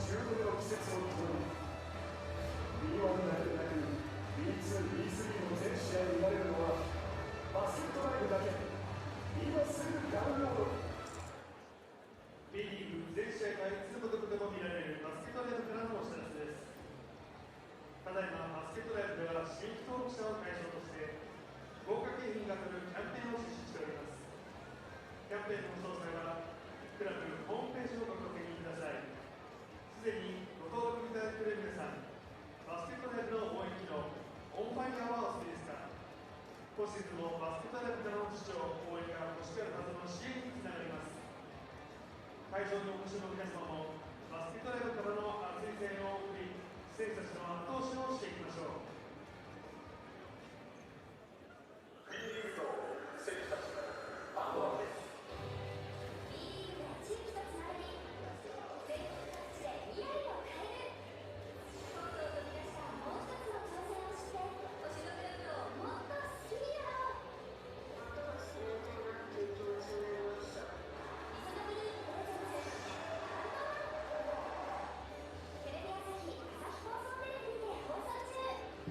10度目の季節を共に B1 だけでなく B2、B3 の全試合になれるのはバスケットライブだけ。今すぐダウンロード。 B リーグ全試合がいつでもどこでも見られるバスケットライブからのお知らせです。ただいまバスケットライブでは新規登録者を対象として豪華景品が当たるキャンペーンを実施しております。キャンペーンの詳細はクラブホームページをご確認ください。すでにご登録いただいている皆さん、バスケットライブの応援機能オンファイアはお好きですか？今シーズンもバスケットライブからの視聴、応援が欲しがるはずの支援につながります。会場にお越しの皆様もバスケットライブからの熱い声援を送り、選手たちの後押しをしていきましょう。 B リーグの選手たちのアドバイス。 B リーグが地域とつながり、全国各地で未来を変える。コートを飛び出したもう一つの挑戦をして、推しのグループをもっと好きになろう。または知りたいなという気持ちになりました。リソナグループプレゼンツテレビ朝日、朝日放送テレビで放送中。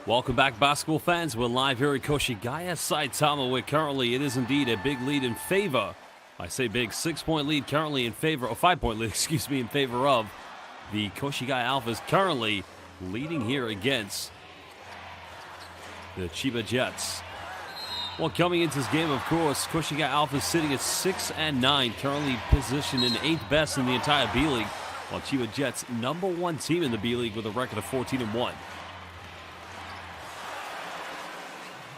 Welcome back, basketball fans. We're live here at Koshigaya, Saitama, where currently it is indeed a big lead in favor. I say big, 6-point lead currently in favor, or 5-point lead, excuse me, in favor of the Koshigaya Alphas, currently leading here against the Chiba Jets. Well, coming into this game, of course, Koshigaya Alphas sitting at 6-9, currently positioned in 8th best in the entire B.LEAGUE, while Chiba Jets, #1 team in the B.LEAGUE with a record of 14-1.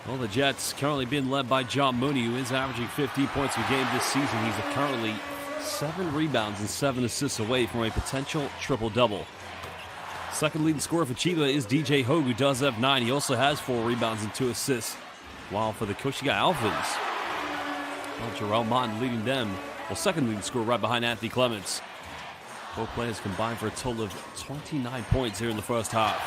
Well, the Jets currently being led by John Mooney, who is averaging 15 points per game this season. He's currently 7 rebounds and 7 assists away from a potential triple-double. Second leading scorer for Chiba is DJ Hogue, who does have 9. He also has 4 rebounds and 2 assists. While for the Koshigaya Alphas, Jarrell Martin leading them. Well, second leading scorer right behind Anthony Clements. Both players combined for a total of 29 points here in the first half.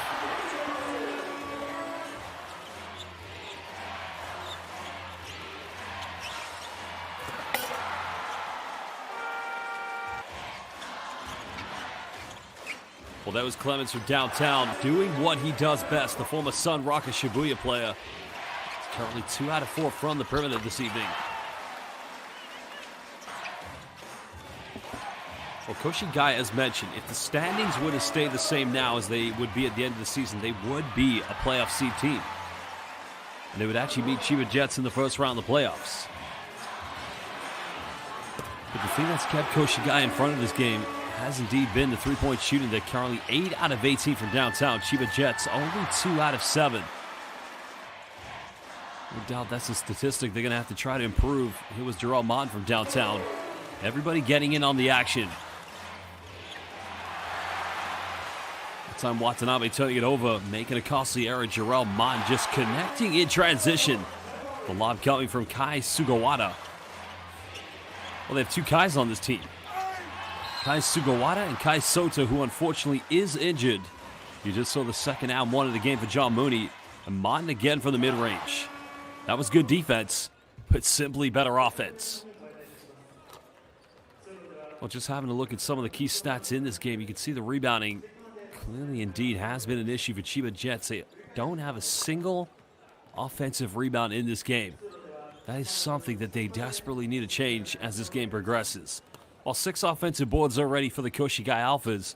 Well, that was Clements from downtown doing what he does best. The former Sun Rocket Shibuya player. Currently 2 out of 4 from the perimeter this evening. Well, Koshigaya, as mentioned, if the standings were to stay the same now as they would be at the end of the season, they would be a playoff seed team. And they would actually meet Chiba Jets in the first round of the playoffs. But the thing that's kept Koshigaya in front of this game has indeed been the three-point shooting. They're currently 8 out of 18 from downtown. Chiba Jets only 2 out of 7. No doubt that's a statistic they're going to have to try to improve. Here was Jarrell Martin from downtown. Everybody getting in on the action. That time Watanabe turning it over, making a costly error. Jarrell Martin just connecting in transition. The lob coming from Kai Sugawara. Well, they have 2 Kais on this team. Kai Sugawara and Kai Soto, who unfortunately is injured. You just saw the second and 1 of the game for John Mooney. And Martin again from the mid-range. That was good defense, but simply better offense. Well, just having a look at some of the key stats in this game, you can see the rebounding clearly indeed has been an issue for Chiba Jets. They don't have a single offensive rebound in this game. That is something that they desperately need to change as this game progresses. While 6 offensive boards are ready for the Koshigaya Alphas,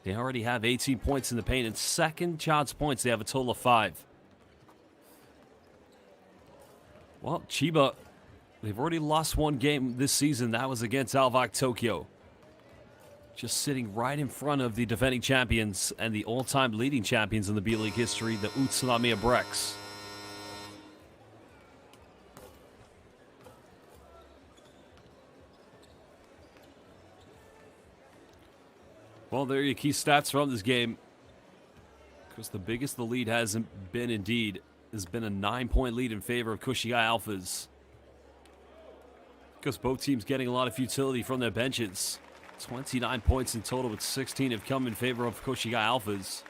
they already have 18 points in the paint, and second chance points, they have a total of 5. Well, Chiba, they've already lost 1 game this season. That was against Alvac Tokyo. Just sitting right in front of the defending champions and the all-time leading champions in the B-League history, the Utsunomiya Brex. Well, there are your key stats from this game. Because the biggest the lead hasn't been indeed has been a 9-point lead in favor of Koshigaya Alphas. Because both teams getting a lot of futility from their benches. 29 points in total, with 16 have come in favor of Koshigaya Alphas.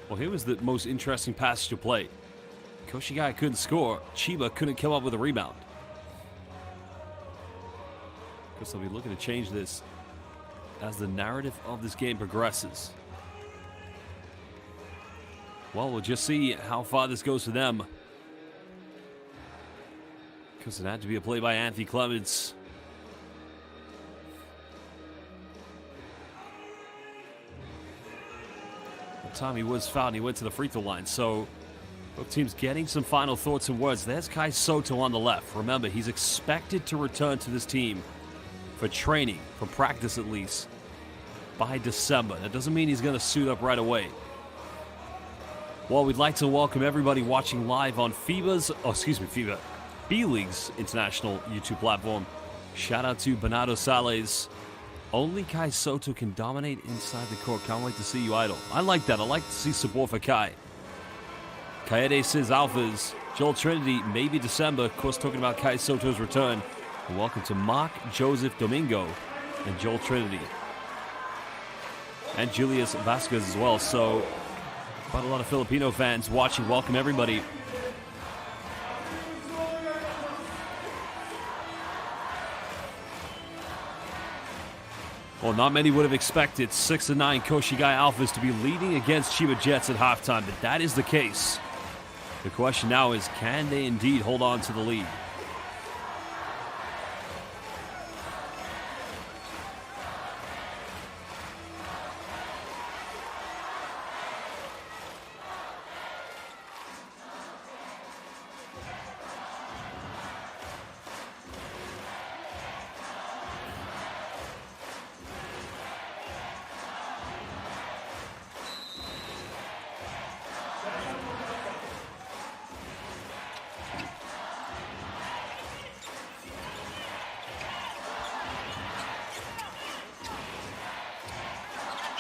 Well, here was the most interesting passage to play. Koshigaya couldn't score. Chiba couldn't come up with a rebound. Because they'll be looking to change this as the narrative of this game progresses. Well, we'll just see how far this goes for them. Because it had to be a play by Anthony Clements. The time he was fouled, he went to the free throw line. So both teams getting some final thoughts and words. There's Kai Soto on the left. Remember, he's expected to return to this team for training, for practice at least, by December. That doesn't mean he's going to suit up right away. Well, we'd like to welcome everybody watching live on FIBA's, B.LEAGUE's international YouTube platform. Shout out to Bernardo Sales. Only Kai Soto can dominate inside the court. Can't wait to see you idle. I like that. I like to see support for Kai. Kaede says Alphas. Joel Trinity, maybe December. Of course, talking about Kai Soto's return. And welcome to Mark Joseph Domingo and Joel Trinity. And Julius Vasquez as well. So, quite a lot of Filipino fans watching. Welcome, everybody. Well, not many would have expected 6-9 Koshigaya Alphas to be leading against Chiba Jets at halftime, but that is the case. The question now is, can they indeed hold on to the lead?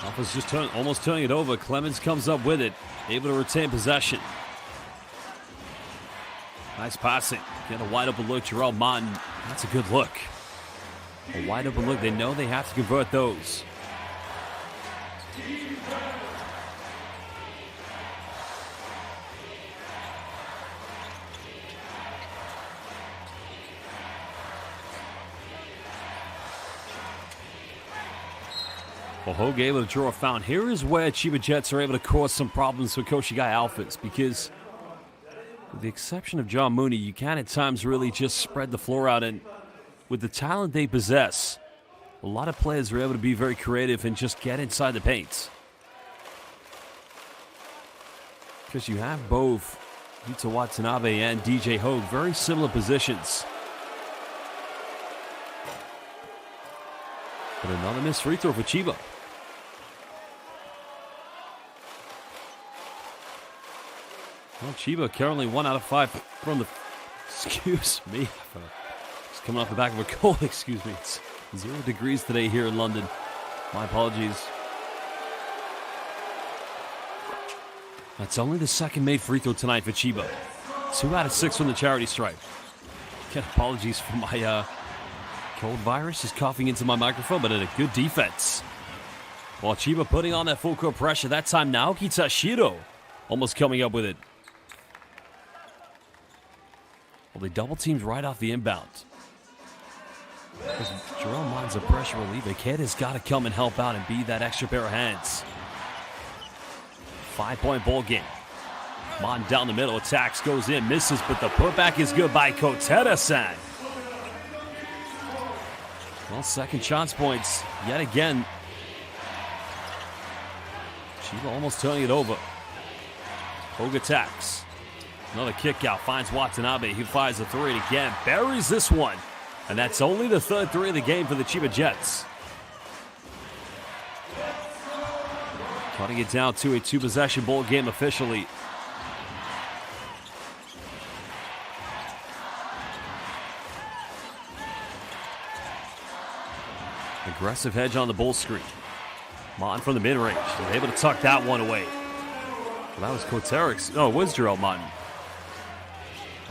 Alpha's just almost turning it over. Clemens comes up with it, able to retain possession. Nice passing. Get a wide open look. Jarrell Martin. That's a good look. A wide open look. They know they have to convert those. Well, Hogue able to draw a foul. Here is where Chiba Jets are able to cause some problems for Koshigaya Alphas, because with the exception of John Mooney, you can at times really just spread the floor out, and with the talent they possess, a lot of players are able to be very creative and just get inside the paint. Because you have both Yuta Watanabe and DJ Hogue, very similar positions. But another missed free throw for Chiba. Well, Chiba currently 1 out of 5 from the... Excuse me. It's coming off the back of a cold, excuse me. It's 0 degrees today here in London. My apologies. That's only the second made free throw tonight for Chiba. 2 out of 6 from the charity stripe. Again, apologies for my cold virus just coughing into my microphone, but a good defense. While Chiba putting on that full court pressure, that time Naoki Tashiro almost coming up with it. Well, they double teamed right off the inbound. Jerome Mon's a pressure reliever. Kid has got to come and help out and be that extra pair of hands. 5-point ball game. Mon down the middle, attacks, goes in, misses, but the putback is good by Kotera-san. Well, second chance points yet again. Chiba almost turning it over. Hogue attacks. Another kick out, finds Watanabe. He fires a three and again, buries this one. And that's only the third three of the game for the Chiba Jets. Cutting it down to a 2-possession ball game officially. Aggressive hedge on the bull screen. Mon from the mid-range. He's able to tuck that one away. Well, that was Koterix. No, it was Jarrell Martin.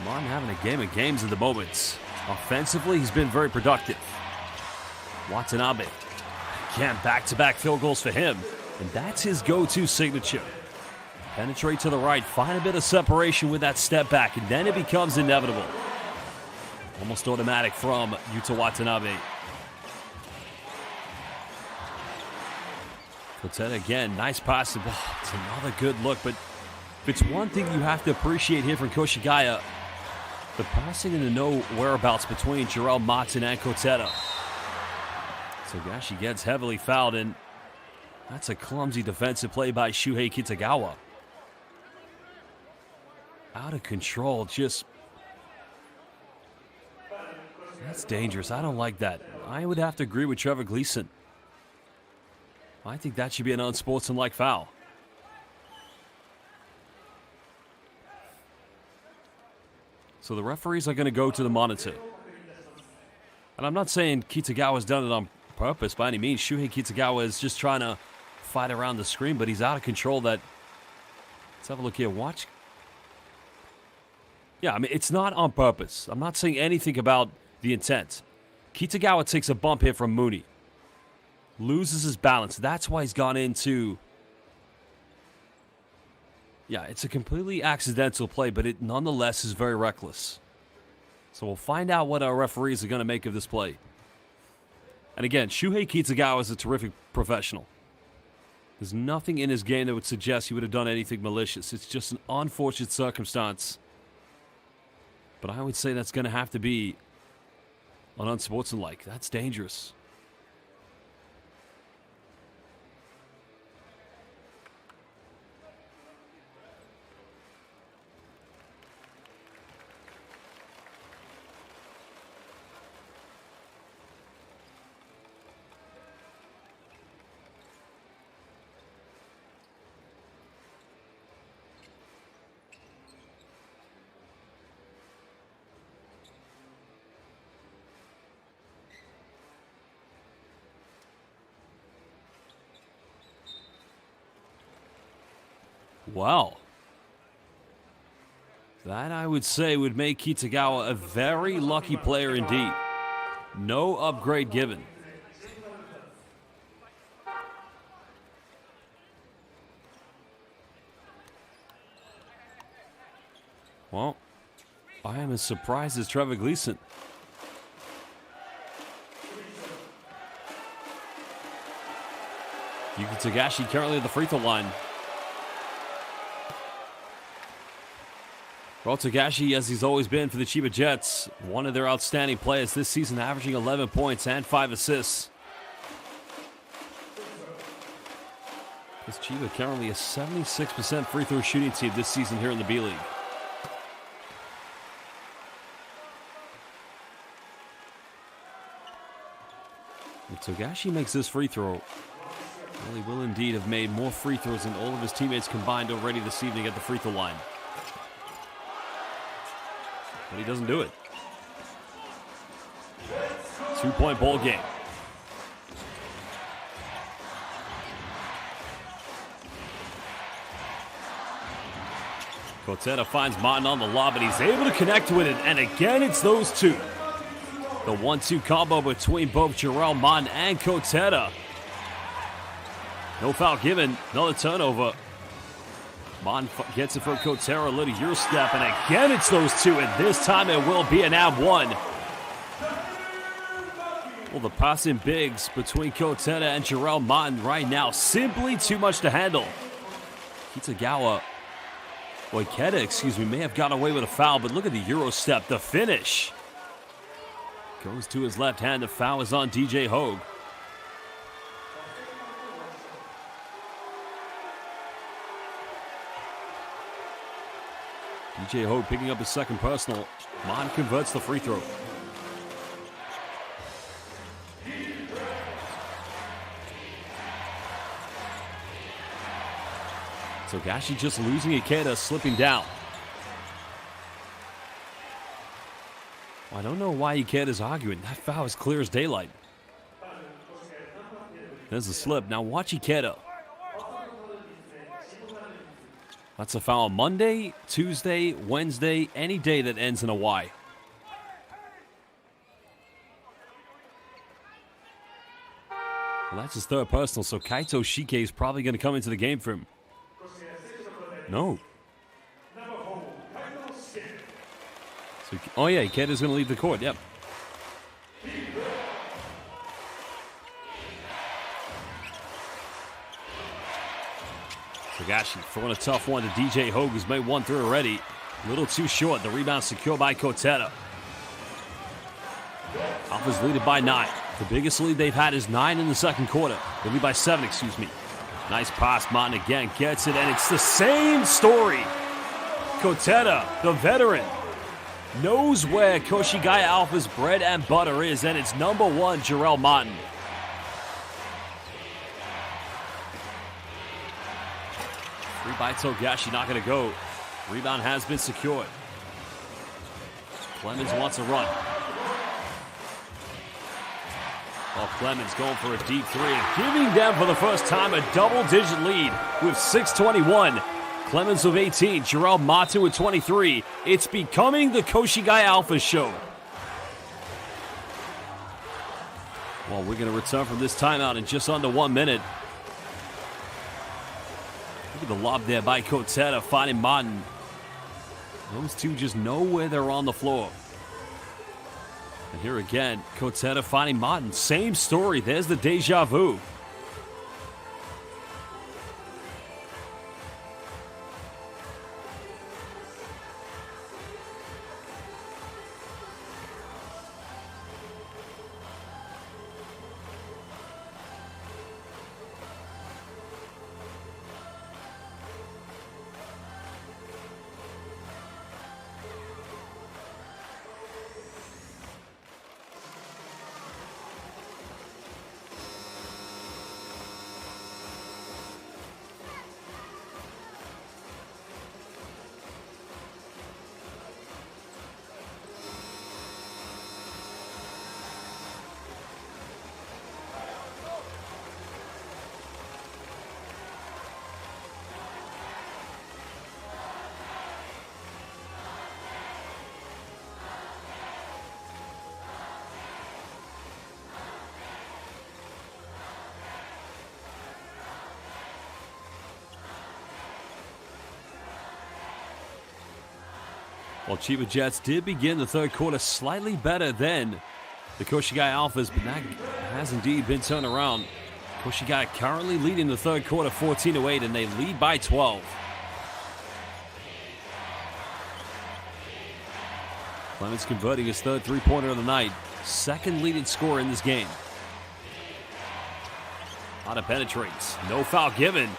Mon having a game of games at the moment. Offensively, he's been very productive. Watanabe. Again, back-to-back field goals for him. And that's his go-to signature. Penetrate to the right, find a bit of separation with that step back, and then it becomes inevitable. Almost automatic from Yuta Watanabe. Koteta again, nice pass. It's another good look, but if it's one thing you have to appreciate here from Koshigaya, the passing and the no whereabouts between Jarrell Martin and Koteta. So Gashi gets heavily fouled, and that's a clumsy defensive play by Shuhei Kitagawa. Out of control, just... That's dangerous. I don't like that. I would have to agree with Trevor Gleason. I think that should be an unsportsmanlike foul. So the referees are going to go to the monitor. And I'm not saying Kitagawa's done it on purpose by any means. Shuhei Kitagawa is just trying to fight around the screen, but he's out of control. Let's have a look here. Watch. Yeah, I mean, it's not on purpose. I'm not saying anything about the intent. Kitagawa takes a bump hit from Mooney. Loses his balance. That's why he's gone into... Yeah, it's a completely accidental play, but it nonetheless is very reckless. So we'll find out what our referees are going to make of this play. And again, Shuhei Kitagawa is a terrific professional. There's nothing in his game that would suggest he would have done anything malicious. It's just an unfortunate circumstance. But I would say that's going to have to be an unsportsmanlike. That's dangerous. Wow. That, I would say, would make Kitagawa a very lucky player indeed. No upgrade given. Well, I am as surprised as Trevor Gleason. Yuki Tagashi currently at the free throw line. Well, Tagashi, as he's always been for the Chiba Jets, one of their outstanding players this season, averaging 11 points and 5 assists. This Chiba currently a 76% free throw shooting team this season here in the B-League. If Tagashi makes this free throw, well, he will indeed have made more free throws than all of his teammates combined already this evening at the free throw line. But he doesn't do it. 2-point ball game. Koteta finds Martin on the lob, and he's able to connect with it. And again, it's those two. The 1-2 combo between both Jarrell Martin and Koteta. No foul given. Another turnover. Martin gets it from Koteta, a little Euro step, and again it's those two, and this time it will be an ab one. Well, the passing bigs between Koteta and Jarrell Martin right now, simply too much to handle. Ikeda, may have gotten away with a foul, but look at the Euro step, the finish. Goes to his left hand, the foul is on DJ Hogue. DJ Hogue picking up his second personal. Martin converts the free throw. Togashi just losing Ikeda, slipping down. I don't know why Ikeda's arguing. That foul is clear as daylight. There's a slip. Now watch Ikeda. That's a foul on Monday, Tuesday, Wednesday, any day that ends in a Y. Well, that's his third personal, so Kaito Shike is probably going to come into the game for him. No. So, oh yeah, Ikeda's going to leave the court, yep. Tagashi throwing a tough one to DJ Hogue, who's made one through already. A little too short. The rebound secured by Koteta. Alphas lead it by 9. The biggest lead they've had is 9 in the second quarter. They lead by 7, excuse me. Nice pass. Martin again gets it, and it's the same story. Koteta, the veteran, knows where Koshigaya Alpha's bread and butter is, and it's number 1, Jarrell Martin. Three by Togashi, not going to go. Rebound has been secured. Clemens wants a run. Well, Clemens going for a deep three and giving them for the first time a double-digit lead with 6:21. Clemens with 18, Jarrell Martin with 23. It's becoming the Koshigaya Alpha show. Well, we're going to return from this timeout in just under 1 minute. Look at the lob there by Koteta, finding Martin. Those two just know where they're on the floor. And here again, Koteta finding Martin. Same story. There's the deja vu. Well, Chiba Jets did begin the third quarter slightly better than the Koshigaya Alphas, but that has indeed been turned around. Koshigaya currently leading the third quarter 14-8, and they lead by 12. Clemens converting his third three-pointer of the night. Second leading scorer in this game. Hada penetrates. No foul given.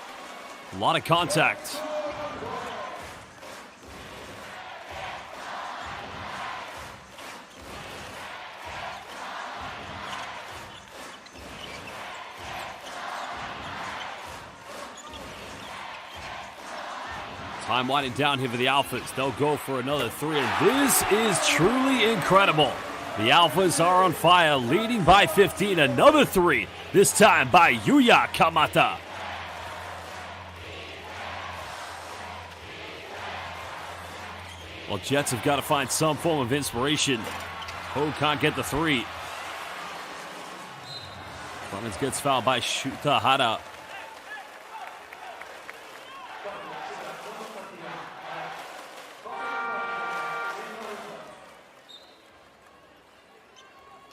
A lot of contact. Time winding down here for the Alphas. They'll go for another three, and this is truly incredible. The Alphas are on fire, leading by 15. Another three, this time by Yuya Kamata. Well, Jets have got to find some form of inspiration. Ho can't get the three. Clemens gets fouled by Shuta Hada.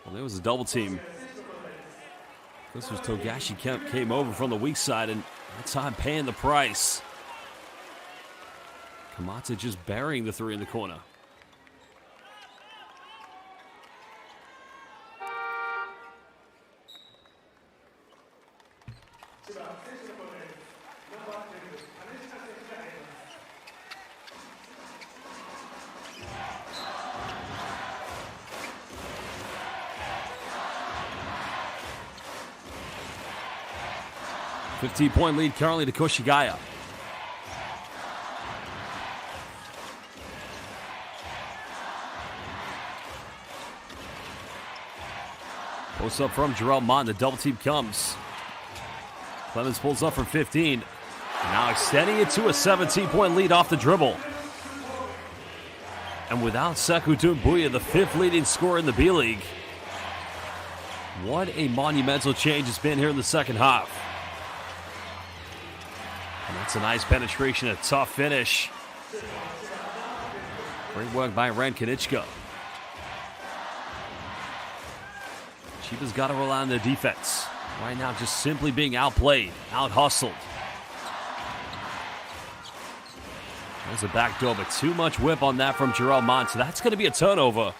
Well, there was a double team. This was Togashi came over from the weak side, and that time paying the price. Kamata just burying the three in the corner. Point lead currently to Koshigaya. Post up from Jarrell Mott. The double team comes. Clemens pulls up from 15. Now extending it to a 17-point lead off the dribble. And without Sekou Doumbouya, the fifth leading scorer in the B-League. What a monumental change it's been here in the second half. And that's a nice penetration, a tough finish. Great work by Ren Kanichka. Chiba's got to rely on their defense. Right now, just simply being outplayed, out-hustled. There's a backdoor, but too much whip on that from Jarrell Mont, so that's going to be a turnover.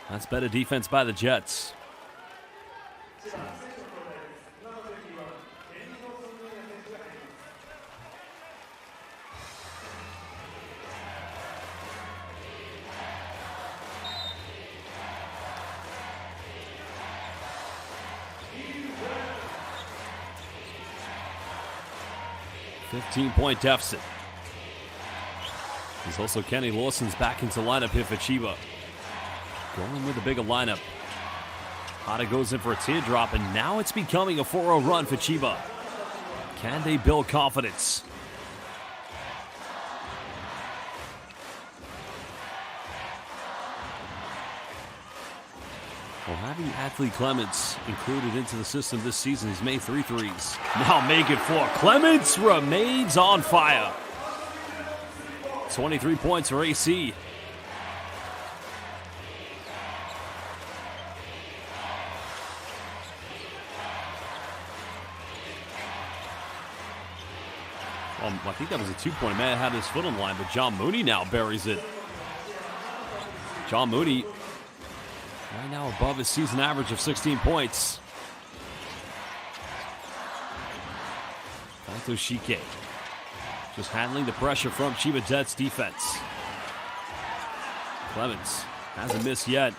That's better defense by the Jets. Point deficit. There's also Kenny Lawson's back into lineup here for Chiba. Going with a bigger lineup. Hada goes in for a teardrop, and now it's becoming a 4-0 run for Chiba. Can they build confidence? Well, having athlete Clements included into the system this season, he's made 3 threes. Now making 4. Clements remains on fire. 23 points for AC. I think that was a 2-point. Man had his foot on the line, but John Mooney now buries it. John Mooney right now above his season average of 16 points. Kaito Shike just handling the pressure from Chiba Jets defense. Clemens hasn't missed yet.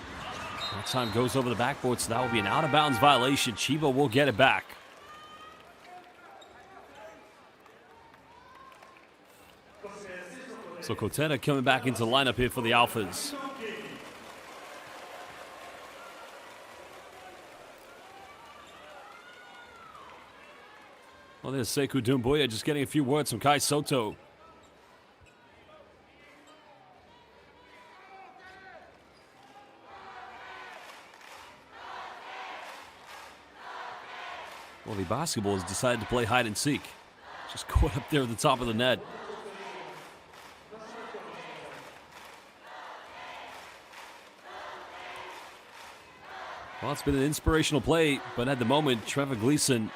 That time goes over the backboard, so that will be an out-of-bounds violation. Chiba will get it back. So Koteta coming back into the lineup here for the Alphas. Well, there's Sekou Doumbouya just getting a few words from Kai Soto. Well, the basketball has decided to play hide and seek. Just caught up there at the top of the net. Well, it's been an inspirational play, but at the moment, Trevor Gleason,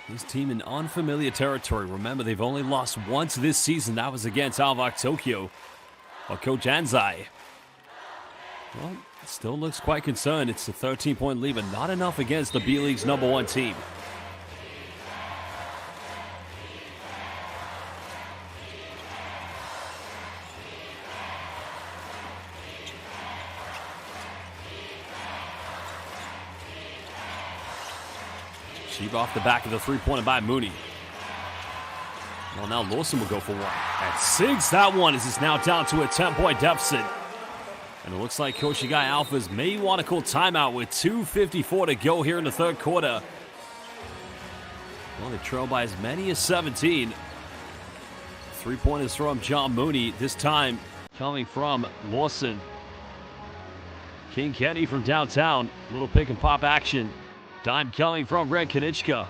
his team in unfamiliar territory. Remember, they've only lost once this season. That was against Alvac Tokyo. Well, Coach Anzai, well, still looks quite concerned. It's a 13-point lead, but not enough against the B-League's #1 team. Chiba off the back of the three-pointer by Mooney. Well, now Lawson will go for one. At 6, that one is now down to a 10-point deficit. And it looks like Koshigaya Alphas may want to call timeout with 2:54 to go here in the third quarter. Well, they trail by as many as 17. Three-pointers from John Mooney, this time coming from Lawson. King Kenny from downtown. Little pick and pop action. Dime coming from Red Kanichka.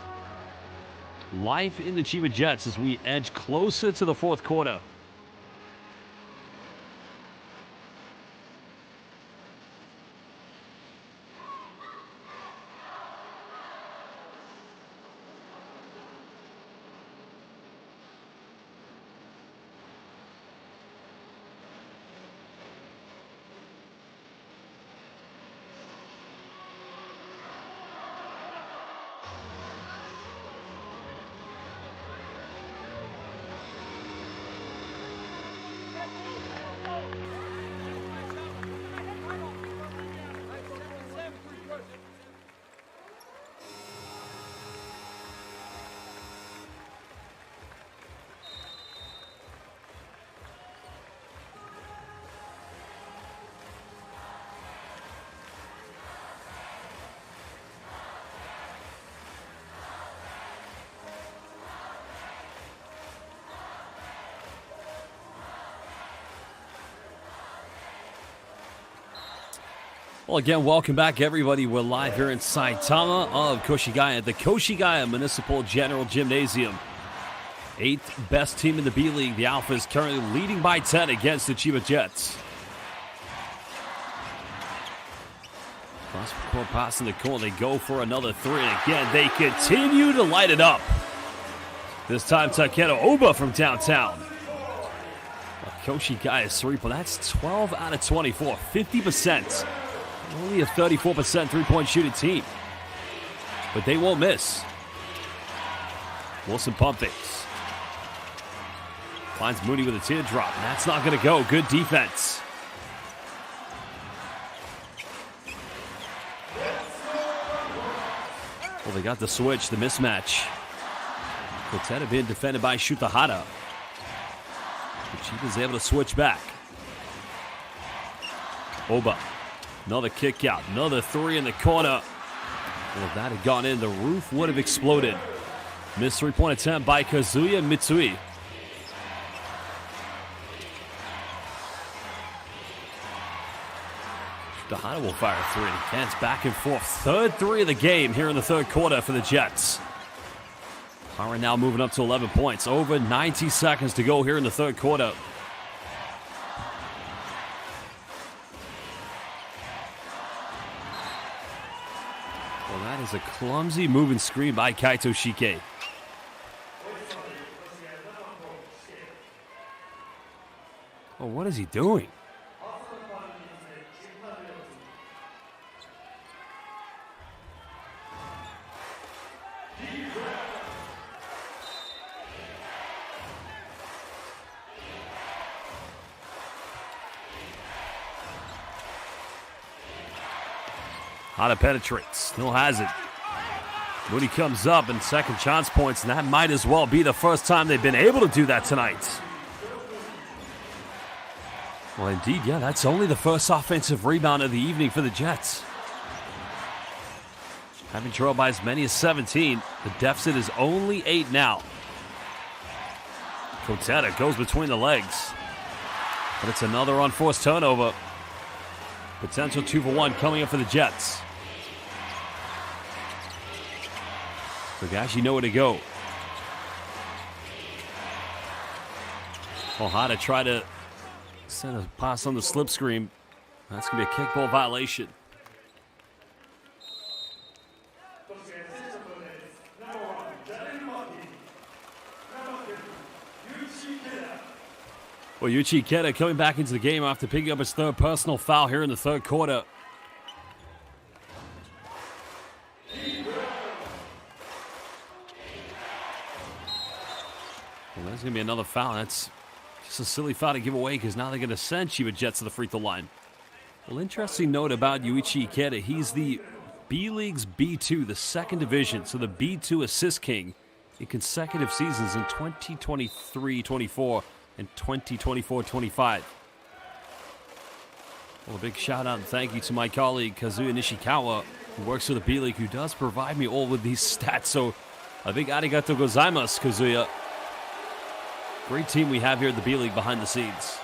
Life in the Chiba Jets as we edge closer to the fourth quarter. Well, again, welcome back, everybody. We're live here in Saitama of Koshigaya, the Koshigaya Municipal General Gymnasium. 8th best team in the B-League. The Alphas currently leading by 10 against the Chiba Jets. Cross-court pass in the corner. They go for another three. And again, they continue to light it up. This time, Takedo Oba from downtown. Koshigaya's three-point. That's 12 out of 24, 50%. Only a 34% three-point shooting team. But they won't miss. Wilson pump fakes. Finds Mooney with a teardrop. And that's not going to go. Good defense. Well, they got the switch, the mismatch. Koteta being defended by Shutahara. But Chiba's able to switch back. Oba. Another kick out. Another three in the corner. Well, if that had gone in, the roof would have exploded. Missed three-point attempt by Kazuya Mitsui. Shutahara will fire a three. Again, it's back and forth. Third three of the game here in the third quarter for the Jets. Hara now moving up to 11 points. Over 90 seconds to go here in the third quarter. Well, that is a clumsy moving screen by Kaito Shike. Oh, what is he doing? Hada penetrates, still has it. Mooney comes up and second chance points, and that might as well be the first time they've been able to do that tonight. Well, indeed, yeah, that's only the first offensive rebound of the evening for the Jets. Having trailed by as many as 17, the deficit is only 8 now. Koteta goes between the legs, but it's another unforced turnover. Potential 2-for-1 coming up for the Jets. So guys, you know where to go. Ohada try to send a pass on the slip screen. That's going to be a kickball violation. Well, Yuichi Ikeda coming back into the game after picking up his third personal foul here in the third quarter. Well, there's going to be another foul. That's just a silly foul to give away because now they're going to send CHIBA Jets to the free throw line. Well, interesting note about Yuichi Ikeda. He's the B.LEAGUE's B2, the second division, so the B2 assist king in consecutive seasons in 2023-24 and 2024-25. Well, a big shout out and thank you to my colleague Kazuya Nishikawa, who works for the B.LEAGUE, who does provide me all with these stats. So a big arigato gozaimasu, Kazuya. Great team we have here at the B.LEAGUE behind the scenes.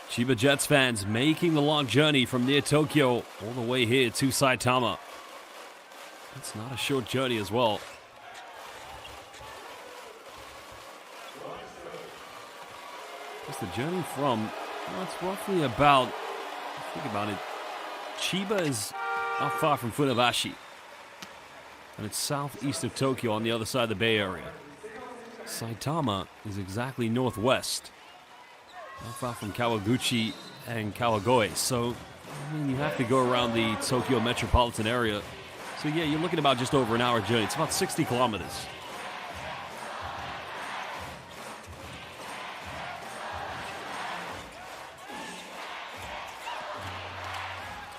Chiba Jets fans making the long journey from near Tokyo all the way here to Saitama. It's not a short journey as well. Just the journey from, well, it's roughly about, think about it, Chiba is not far from Funabashi. And it's southeast of Tokyo on the other side of the Bay Area. Saitama is exactly northwest. Not far from Kawaguchi and Kawagoe. So, I mean, you have to go around the Tokyo metropolitan area. So, yeah, you're looking about just over an hour journey. It's about 60 kilometers.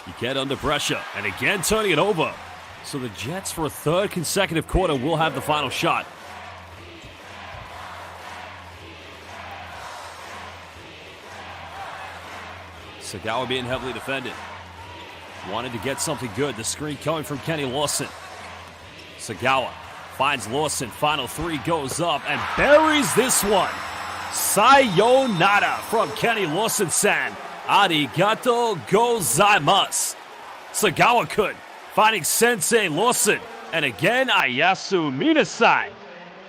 You get under pressure, and again turning it over. So the Jets, for a third consecutive quarter, will have the final shot. Sagawa being heavily defended. Wanted to get something good. The screen coming from Kenny Lawson. Sagawa finds Lawson. Final three goes up and buries this one. Sayonara from Kenny Lawson-san. Arigato gozaimasu. Sagawa could. Finding Sensei Lawson. And again, Ayasu Minasai.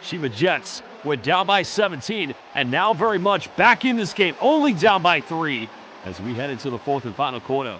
Chiba Jets were down by 17 and now very much back in this game. Only down by 3 as we head into the fourth and final quarter.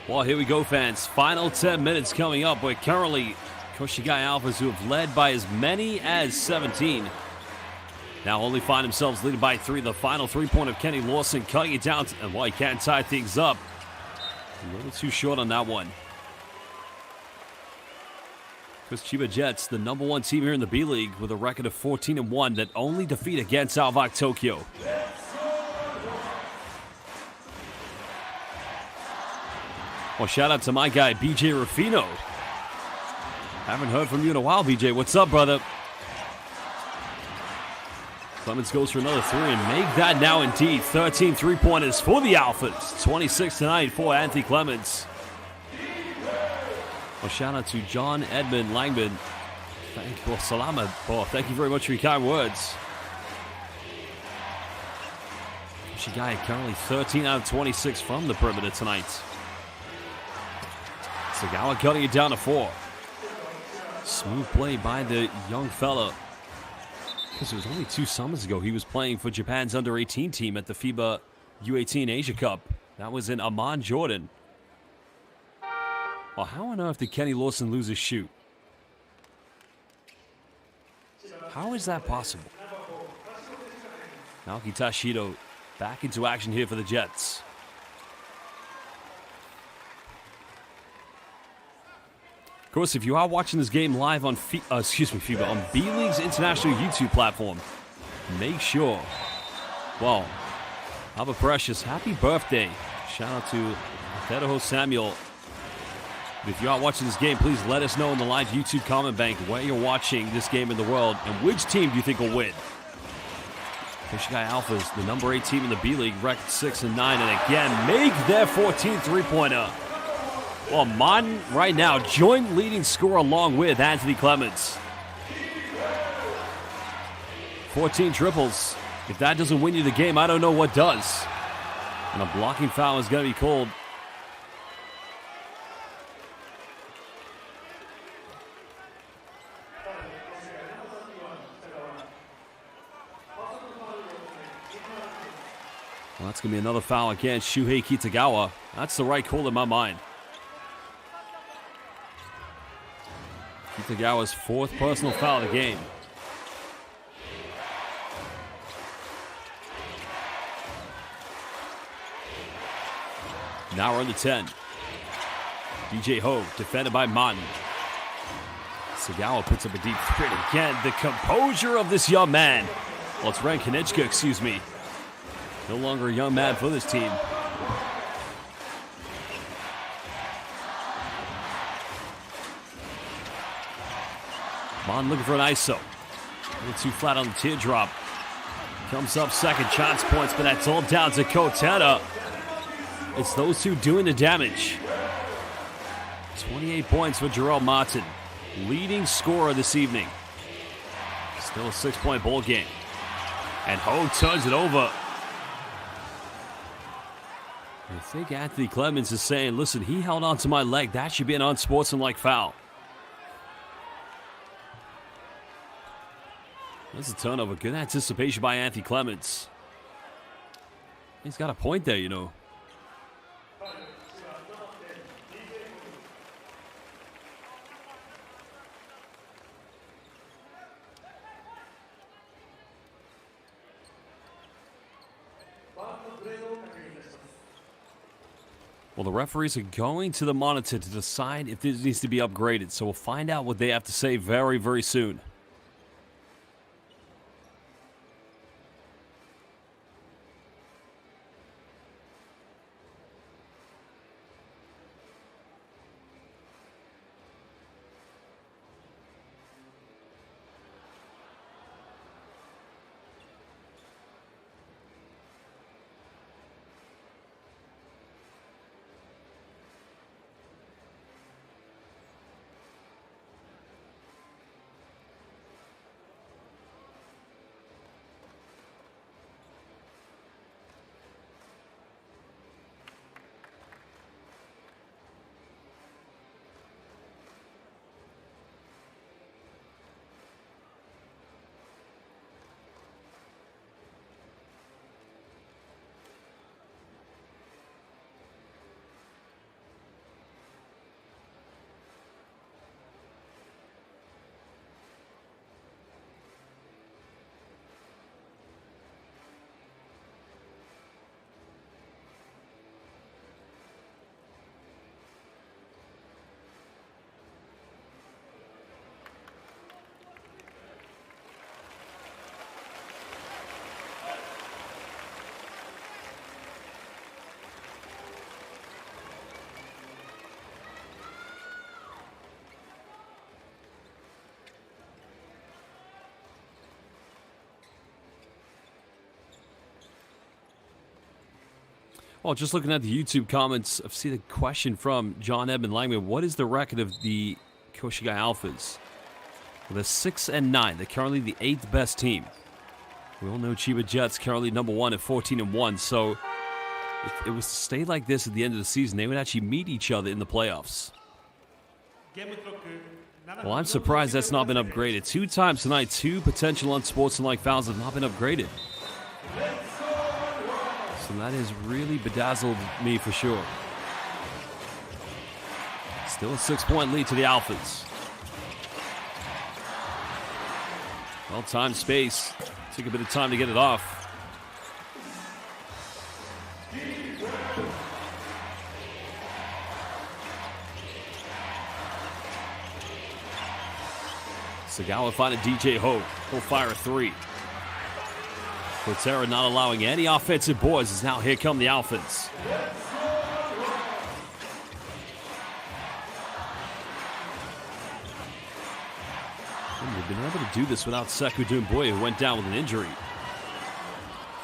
Well, here we go, fans. Final 10 minutes coming up. We're currently Koshigaya Alphas, who have led by as many as 17. Now only find themselves leading by 3. The final 3-point of Kenny Lawson cutting it down. And well, he can't tie things up. A little too short on that one. Because CHIBA Jets, the #1 team here in the B-League with a record of 14-1 that only defeat against Alpha Tokyo. Well, shout out to my guy, BJ Rufino. Haven't heard from you in a while, BJ. What's up, brother? Clemens goes for another 3 and make that now indeed 13 3-pointers for the Alphas. 26 tonight for Anthony Clemens. Well, shout out to John Edmund Langman. Thank you very much for your kind words. Koshigaya currently 13 out of 26 from the perimeter tonight. Sagawa cutting it down to 4. Smooth play by the young fella. Because it was only 2 summers ago he was playing for Japan's under-18 team at the FIBA U18 Asia Cup. That was in Amman, Jordan. Well, how on earth did Kenny Lawson lose his shoe? How is that possible? Naoki Tashido back into action here for the Jets. Of course, if you are watching this game live on FIBA, on B.LEAGUE's international YouTube platform, make sure, well, have a precious happy birthday. Shout out to Tedoho Samuel. If you are watching this game, please let us know in the live YouTube comment bank where you're watching this game in the world and which team do you think will win. Koshigaya Alphas, the #8 team in the B-League, record 6-9, and again, make their 14th 3-pointer. Well, Mon right now, joint leading scorer along with Anthony Clemens. 14 triples. If that doesn't win you the game, I don't know what does. And a blocking foul is going to be called. Well, that's going to be another foul against Shuhei Kitagawa. That's the right call in my mind. Kitagawa's 4th personal foul of the game. Now we're on the 10. DJ Ho, defended by Mon. Sagawa puts up a deep 3. Again, the composure of this young man. Well, it's Ren Konichka, excuse me. No longer a young man for this team. Mon looking for an ISO. A little too flat on the teardrop. Comes up second, chance points, but that's all down to Koteta. It's those two doing the damage. 28 points for Jarrell Martin. Leading scorer this evening. Still a 6-point ball game. And Ho turns it over. I think Anthony Clemens is saying, listen, he held on to my leg. That should be an unsportsmanlike foul. There's a turnover. Good anticipation by Anthony Clemens. He's got a point there, you know. Well, the referees are going to the monitor to decide if this needs to be upgraded. So we'll find out what they have to say very, very soon. Well, just looking at the YouTube comments, I've seen a question from John Edmund Langman. What is the record of the Koshigaya Alphas? Well, they're 6-9. They're currently the 8th best team. We all know Chiba Jets currently number 1 at 14-1. So if it was to stay like this at the end of the season, they would actually meet each other in the playoffs. Well, I'm surprised that's not been upgraded. 2 times tonight, 2 potential unsportsmanlike fouls have not been upgraded. So that has really bedazzled me for sure. Still a 6-point lead to the Alphas. Well, time, space. Took a bit of time to get it off. Sagawa finding DJ Ho. He'll fire a 3. Kotera not allowing any offensive boards as now here come the Alphas. And they've been able to do this without Sekou Doumbouya, who went down with an injury.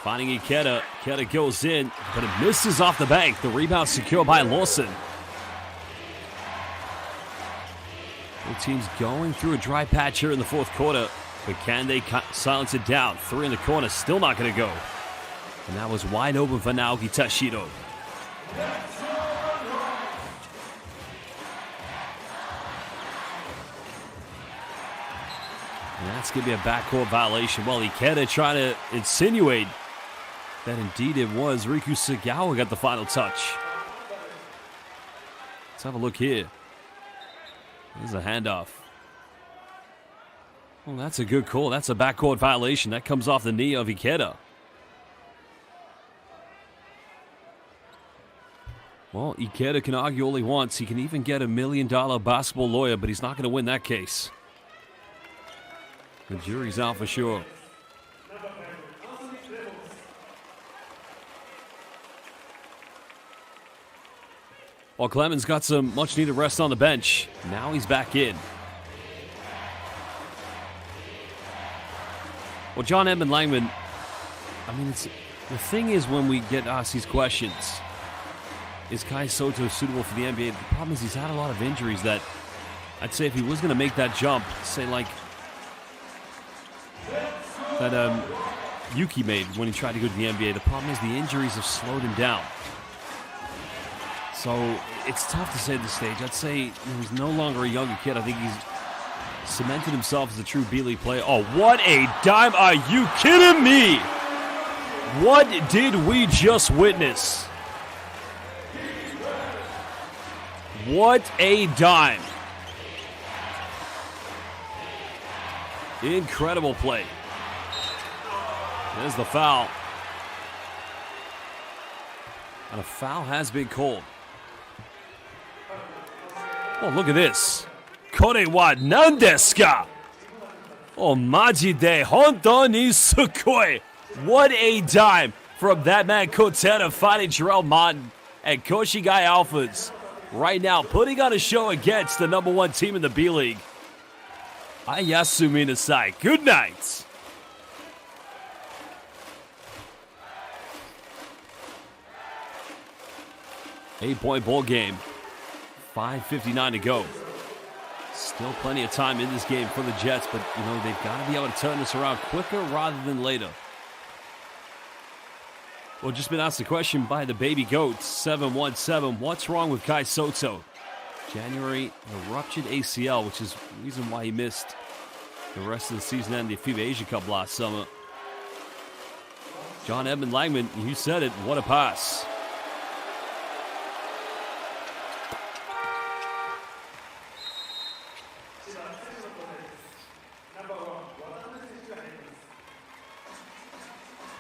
Finding Ikeda. Ikeda goes in, but it misses off the bank. The rebound secured by Lawson. Both teams going through a dry patch here in the 4th quarter. But can they silence it down? 3 in the corner, still not going to go. And that was wide open for Naoki Tashido. And that's going to be a backcourt violation. Well, Ikeda trying to insinuate that indeed it was. Riku Sagawa got the final touch. Let's have a look here. There's a handoff. Well, that's a good call. That's a backcourt violation. That comes off the knee of Ikeda. Well, Ikeda can argue all he wants. He can even get $1 million basketball lawyer, but he's not going to win that case. The jury's out for sure. Well, Clemens got some much-needed rest on the bench. Now he's back in. Well, John Edmund Langman, I mean, the thing is when we get asked these questions, is Kai Soto suitable for the NBA? The problem is he's had a lot of injuries that I'd say if he was going to make that jump, say like that Yuki made when he tried to go to the NBA, the problem is the injuries have slowed him down. So it's tough to say at this stage. I'd say he's no longer a younger kid. I think he's cemented himself as a true B.LEAGUE player. Oh, what a dime. Are you kidding me? What did we just witness? What a dime. Incredible play. There's the foul. And a foul has been called. Oh, look at this. Kore wa nan desu ka? Oh, maji de hontou ni sugoi. What a dime from that man Kotera fighting Jarrell Martin and Koshigaya Alphas. Right now, putting on a show against the #1 team in the B.LEAGUE. Ayasu Minasai. Good night. Eight-point ball game. 5:59 to go. Still plenty of time in this game for the Jets, but, you know, they've got to be able to turn this around quicker rather than later. Well, just been asked a question by the Baby Goats, 717. What's wrong with Kai Soto? January, a ruptured ACL, which is the reason why he missed the rest of the season and the FIBA Asia Cup last summer. John Edmund Langman, you said it, what a pass.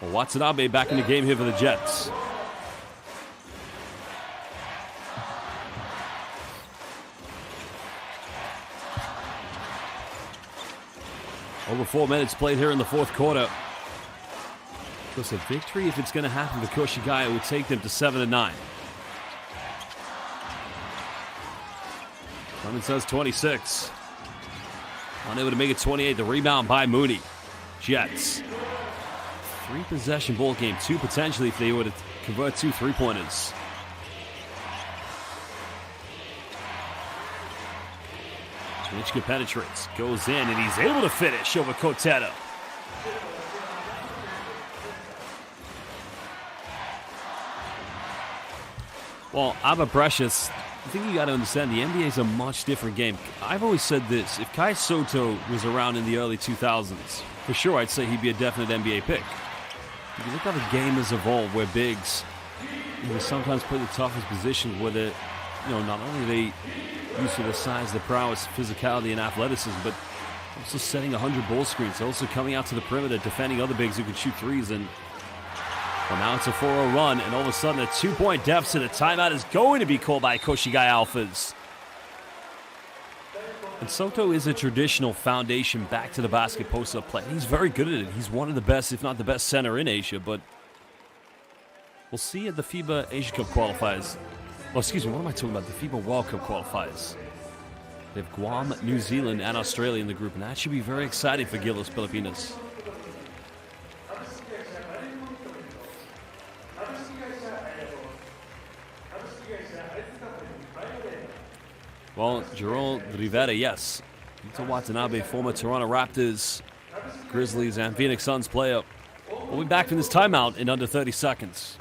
Well, Watanabe back in the game here for the Jets. Over 4 minutes played here in the 4th quarter. Because a victory, if it's going to happen to Koshigaya, would take them to 7-9. Clemens says 26. Unable to make it 28. The rebound by Mooney. Jets. 3-possession ball game. 2 potentially if they were to convert 2 3-pointers. Michka penetrates, goes in, and he's able to finish over Kotero. Well, Abba Precious, I think you got to understand the NBA is a much different game. I've always said this: if Kai Soto was around in the early 2000s, for sure I'd say he'd be a definite NBA pick. If you look how the game has evolved, where bigs sometimes put in the toughest positions, where they're, not only they used to the size, the prowess, physicality, and athleticism, but also setting 100 ball screens, also coming out to the perimeter, defending other bigs who can shoot threes. And well, now it's a 4-0 run, and all of a sudden a 2-point deficit. A timeout is going to be called by Koshigaya Alphas. And Soto is a traditional foundation back to the basket post-up play. He's very good at it. He's one of the best, if not the best center in Asia, but we'll see at the FIBA Asia Cup qualifiers. Oh, excuse me, what am I talking about? The FIBA World Cup qualifiers. They have Guam, New Zealand, and Australia in the group, and that should be very exciting for Gilas Pilipinas. Well, Jerome Rivera, yes. Yuta Watanabe, former Toronto Raptors, Grizzlies, and Phoenix Suns player. We'll be back from this timeout in under 30 seconds.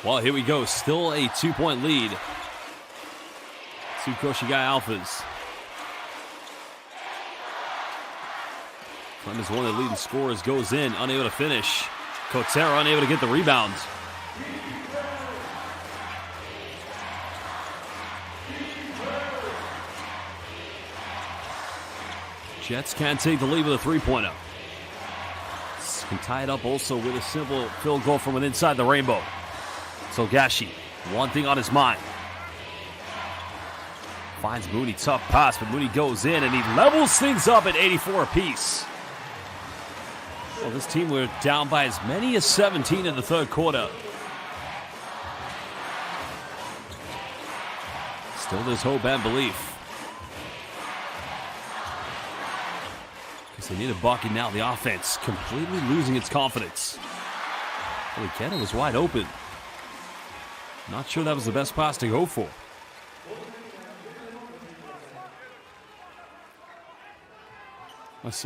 Well, here we go. Still a 2-point lead to Koshigaya Alphas. Clemens, one of the leading scorers, goes in, unable to finish. Kotero unable to get the rebound. Jets can't take the lead with a 3-pointer. Can tie it up also with a simple field goal from inside the rainbow. So Gashi, one thing on his mind. Finds Mooney, tough pass, but Mooney goes in and he levels things up at 84 apiece. Well, this team were down by as many as 17 in the third quarter. Still there's hope and belief. Because they need a bucket now. The offense completely losing its confidence. Well, Kenna was wide open. Not sure that was the best pass to go for.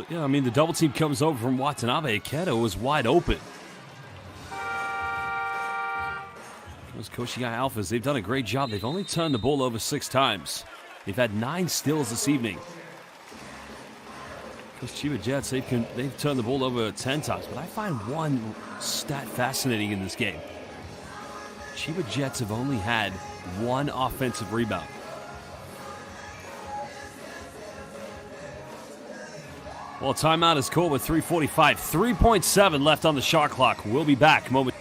Yeah, I mean, the double team comes over from Watanabe. Iketo was wide open. Those Koshigaya Alphas, they've done a great job. They've only turned the ball over 6 times. They've had 9 steals this evening. Those CHIBA Jets, they've turned the ball over 10 times. But I find one stat fascinating in this game. CHIBA Jets have only had 1 offensive rebound. Well, timeout is called with 3:45. 3.7 left on the shot clock. We'll be back momentarily.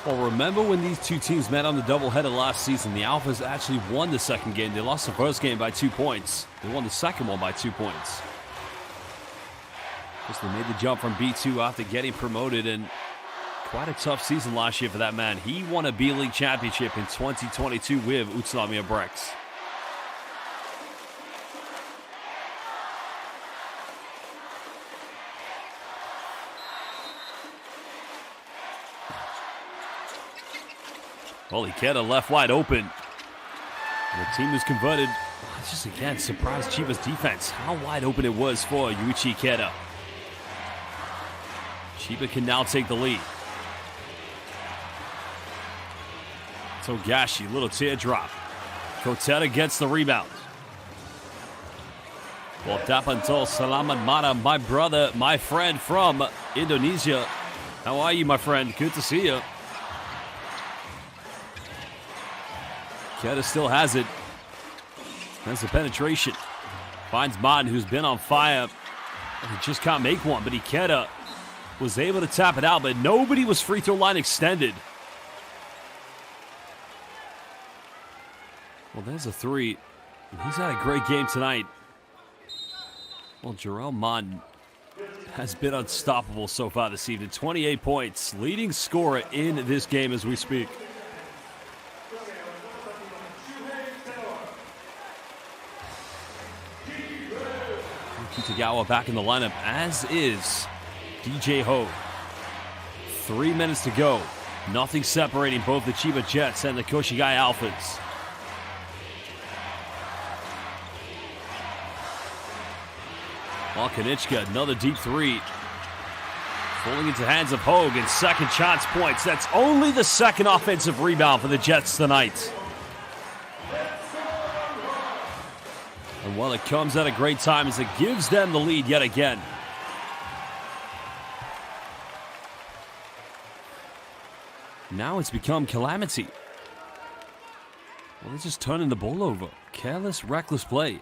Well, remember when these two teams met on the doubleheader last season? The Alphas actually won the second game. They lost the first game by 2 points. They won the second one by 2 points. Just they made the jump from B2 after getting promoted, and quite a tough season last year for that man. He won a B.LEAGUE championship in 2022 with Utsunomiya Brex. Well, he kept a left wide open. And the team was converted. It's just again surprised Chiba's defense how wide open it was for Yuichi Ikeda. Chiba can now take the lead. Togashi, little teardrop. Koteta gets the rebound. Well, Dapanto Salamat Mata, my brother, my friend from Indonesia. How are you, my friend? Good to see you. Ikeda still has it. That's the penetration. Finds Martin, who's been on fire. He just can't make one, but Ikeda was able to tap it out, but nobody was free throw line extended. Well, there's a three. He's had a great game tonight. Well, Jarrell Martin has been unstoppable so far this evening. 28 points, leading scorer in this game as we speak. Kitagawa back in the lineup, as is DJ Ho. 3 minutes to go. Nothing separating both the Chiba Jets and the Koshigaya Alphas. Kanichka, another deep three. Falling into hands of Hogue, and second chance points. That's only the second offensive rebound for the Jets tonight. And well, it comes at a great time as it gives them the lead yet again. Now it's become calamity. Well, they're just turning the ball over. Careless, reckless play.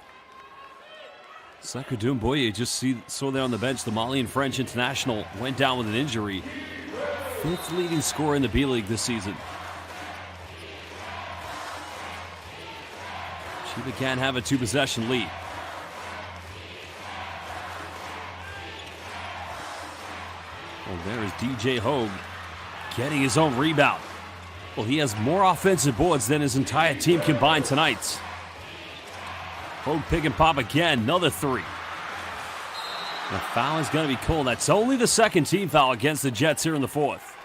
Sakar Doumbouya just saw there on the bench. The Malian French international went down with an injury. 5th leading scorer in the B-League this season. Chiba can have a 2-possession lead. Well, there is DJ Hogue getting his own rebound. Well, he has more offensive boards than his entire team combined tonight. Hogue pick and pop again, another three. The foul is going to be called. That's only the second team foul against the Jets here in the fourth.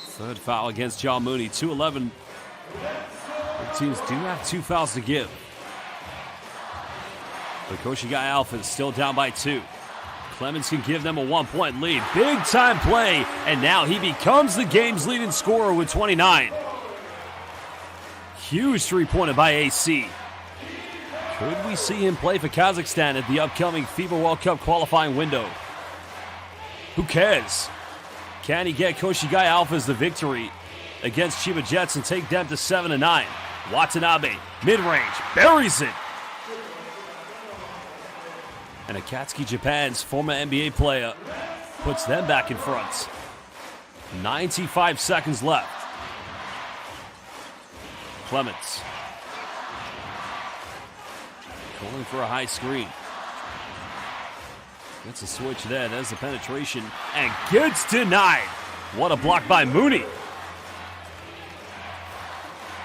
Third foul against John Mooney, 2-11. Both teams do have 2 fouls to give. The Koshigaya Alphas still down by 2. Clemens can give them a 1-point lead. Big time play, and now he becomes the game's leading scorer with 29. Huge three-pointer by AC. Could we see him play for Kazakhstan at the upcoming FIBA World Cup qualifying window? Who cares? Can he get Koshigaya Alphas the victory against Chiba Jets and take them to 7-9? Watanabe, mid-range, buries it. And Akatsuki Japan's former NBA player puts them back in front. 95 seconds left. Clements calling for a high screen. Gets a switch there. There's the penetration. And gets denied. What a block by Mooney.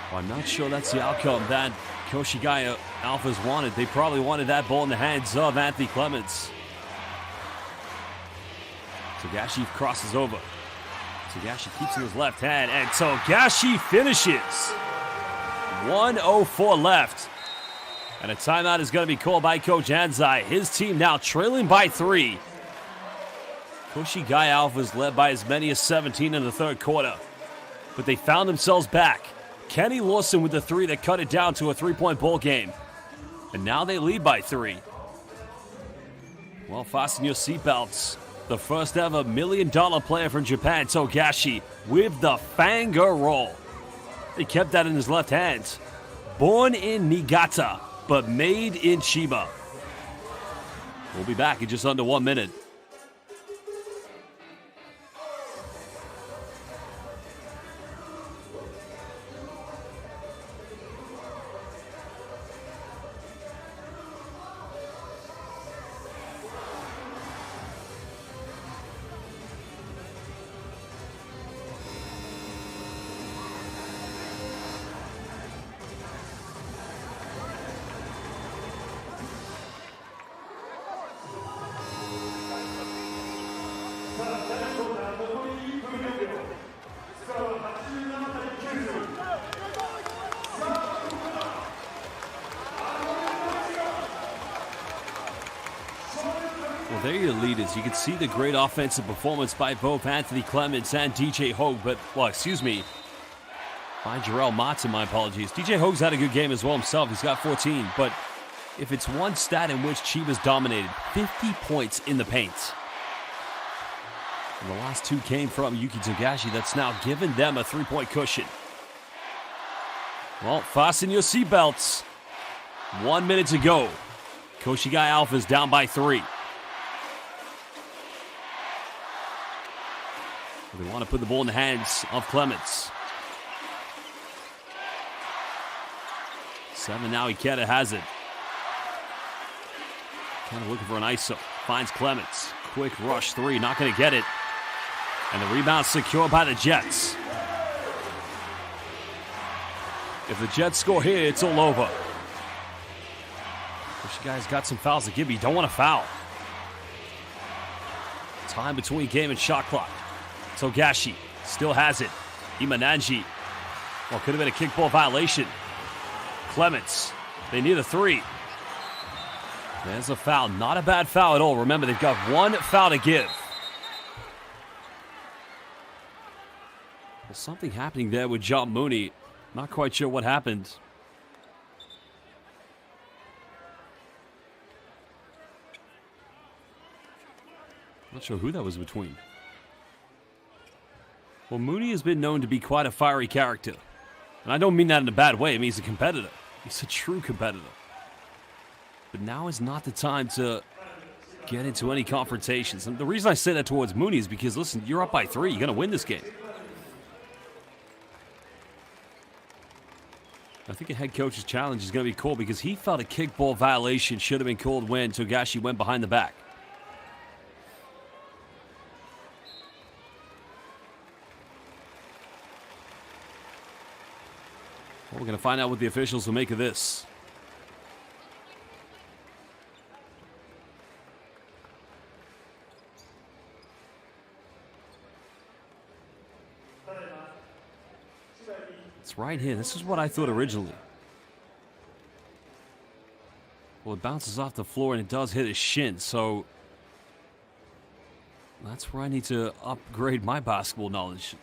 Well, I'm not sure that's the outcome that Koshigaya Alphas wanted. They probably wanted that ball in the hands of Anthony Clements. Togashi crosses over. Togashi keeps in his left hand. And Togashi finishes. 1:04 left. And a timeout is going to be called by Coach Anzai. His team now trailing by 3. Koshigaya Alphas led by as many as 17 in the third quarter. But they found themselves back. Kenny Lawson with the 3 that cut it down to a 3-point ball game. And now they lead by 3. Well, fasten your seatbelts. The first ever $1 million player from Japan, Togashi, with the finger roll. He kept that in his left hand. Born in Niigata, but made in Chiba. We'll be back in just under 1 minute. Well, there are your leaders. You can see the great offensive performance by both Anthony Clements and DJ Hogue, by Jarrell Martin, my apologies. DJ Hogue's had a good game as well himself. He's got 14, but if it's one stat in which Chiba's dominated, 50 points in the paint. And the last two came from Yuki Togashi. That's now given them a 3-point cushion. Well, fasten your seatbelts. 1 minute to go. Koshigaya Alphas down by 3. They want to put the ball in the hands of Clements. 7 now, Ikeda has it. Kind of looking for an ISO. Finds Clements. Quick rush 3, not going to get it. And the rebound secured by the Jets. If the Jets score here, it's all over. Koshigaya's got some fouls to give, but you don't want to foul. Time between game and shot clock. Togashi still has it. Imananji. Well, could have been a kickball violation. Clements. They need a 3. There's a foul. Not a bad foul at all. Remember, they've got 1 foul to give. Well, something happening there with John Mooney. Not quite sure what happened. Not sure who that was between. Well, Mooney has been known to be quite a fiery character. And I don't mean that in a bad way. I mean, he's a competitor. He's a true competitor. But now is not the time to get into any confrontations. And the reason I say that towards Mooney is because, listen, you're up by 3. You're going to win this game. I think a head coach's challenge is going to be called because he felt a kickball violation should have been called when Togashi went behind the back. Well, we're going to find out what the officials will make of this. It's right here. This is what I thought originally. Well, it bounces off the floor and it does hit his shin, so that's where I need to upgrade my basketball knowledge.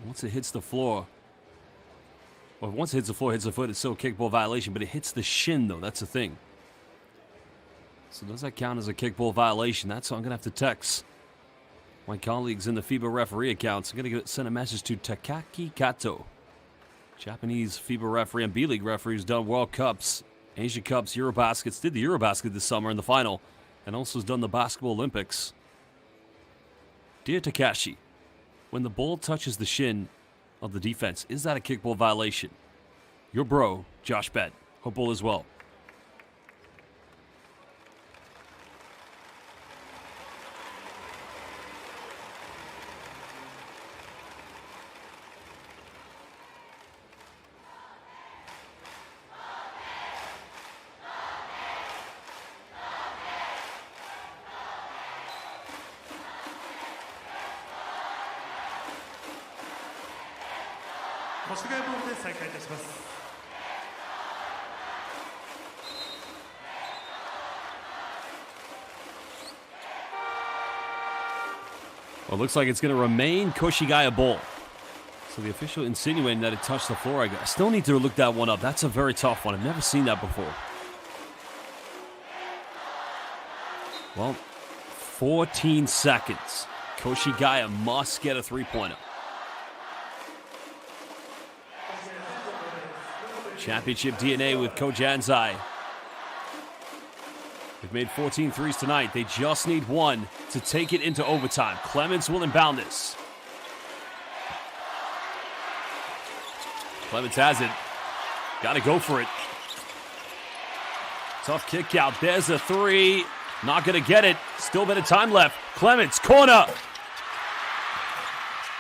Once it hits the floor, well, once it hits the floor, hits the foot, it's still a kickball violation, but it hits the shin, though. That's the thing. So does that count as a kickball violation? That's what I'm going to have to text my colleagues in the FIBA referee accounts. I'm going to send a message to Takaki Kato, Japanese FIBA referee and B.LEAGUE referee who's done World Cups, Asia Cups, Eurobaskets, did the Eurobasket this summer in the final, and also has done the Basketball Olympics. Dear Takashi, when the ball touches the shin of the defense, is that a kickball violation? Your bro, Josh Bett. Hope all is well. KOSHIGAYAボールで再開いたします。Well, it looks like it's going to remain Koshigaya ball. So the official insinuating that it touched the floor. I still need to look that one up. That's a very tough one. I've never seen that before. Well, 14 seconds. Koshigaya must get a three-pointer. Championship DNA with Coach Anzai. They've made 14 threes tonight. They just need one to take it into overtime. Clements will inbound this. Clements has it. Got to go for it. Tough kick out. There's a three. Not going to get it. Still a bit of time left. Clements, corner.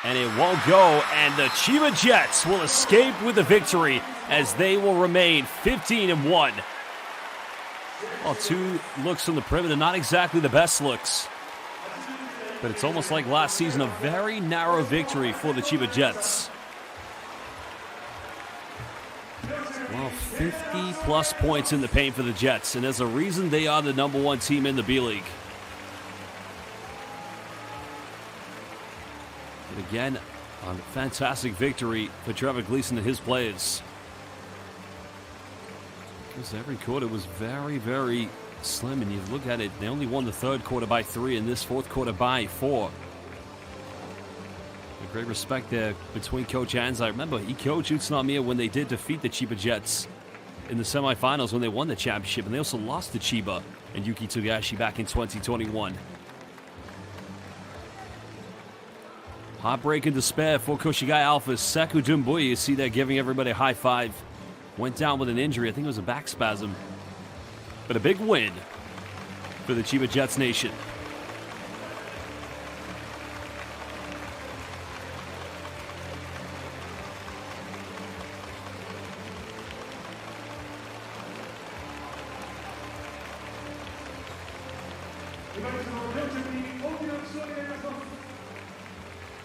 And it won't go. And the Chiba Jets will escape with the victory as they will remain 15-1. Well, two looks from the perimeter, not exactly the best looks. But it's almost like last season, a very narrow victory for the Chiba Jets. Well, 50-plus points in the paint for the Jets, and there's a reason they are the #1 team in the B-League. And again, a fantastic victory for Trevor Gleason and his players. Because every quarter was very, very slim, and you look at it, they only won the third quarter by 3 and this fourth quarter by 4. A great respect there between Coach Anzai. Remember, he coached Utsunomiya when they did defeat the Chiba Jets in the semifinals when they won the championship, and they also lost to Chiba and Yuki Togashi back in 2021. Heartbreak and despair for Koshigaya Alphas. Seku Dumbuya, you see there giving everybody a high five. Went down with an injury. I think it was a back spasm. But a big win for the Chiba Jets Nation.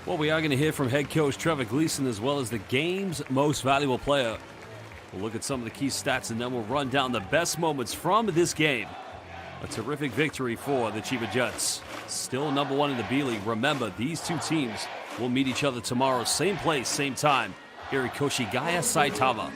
Well, we are going to hear from head coach Trevor Gleason as well as the game's most valuable player. We'll look at some of the key stats and then we'll run down the best moments from this game. A terrific victory for the Chiba Jets. Still #1 in the B-League. Remember, these two teams will meet each other tomorrow. Same place, same time. Here at Koshigaya Saitama.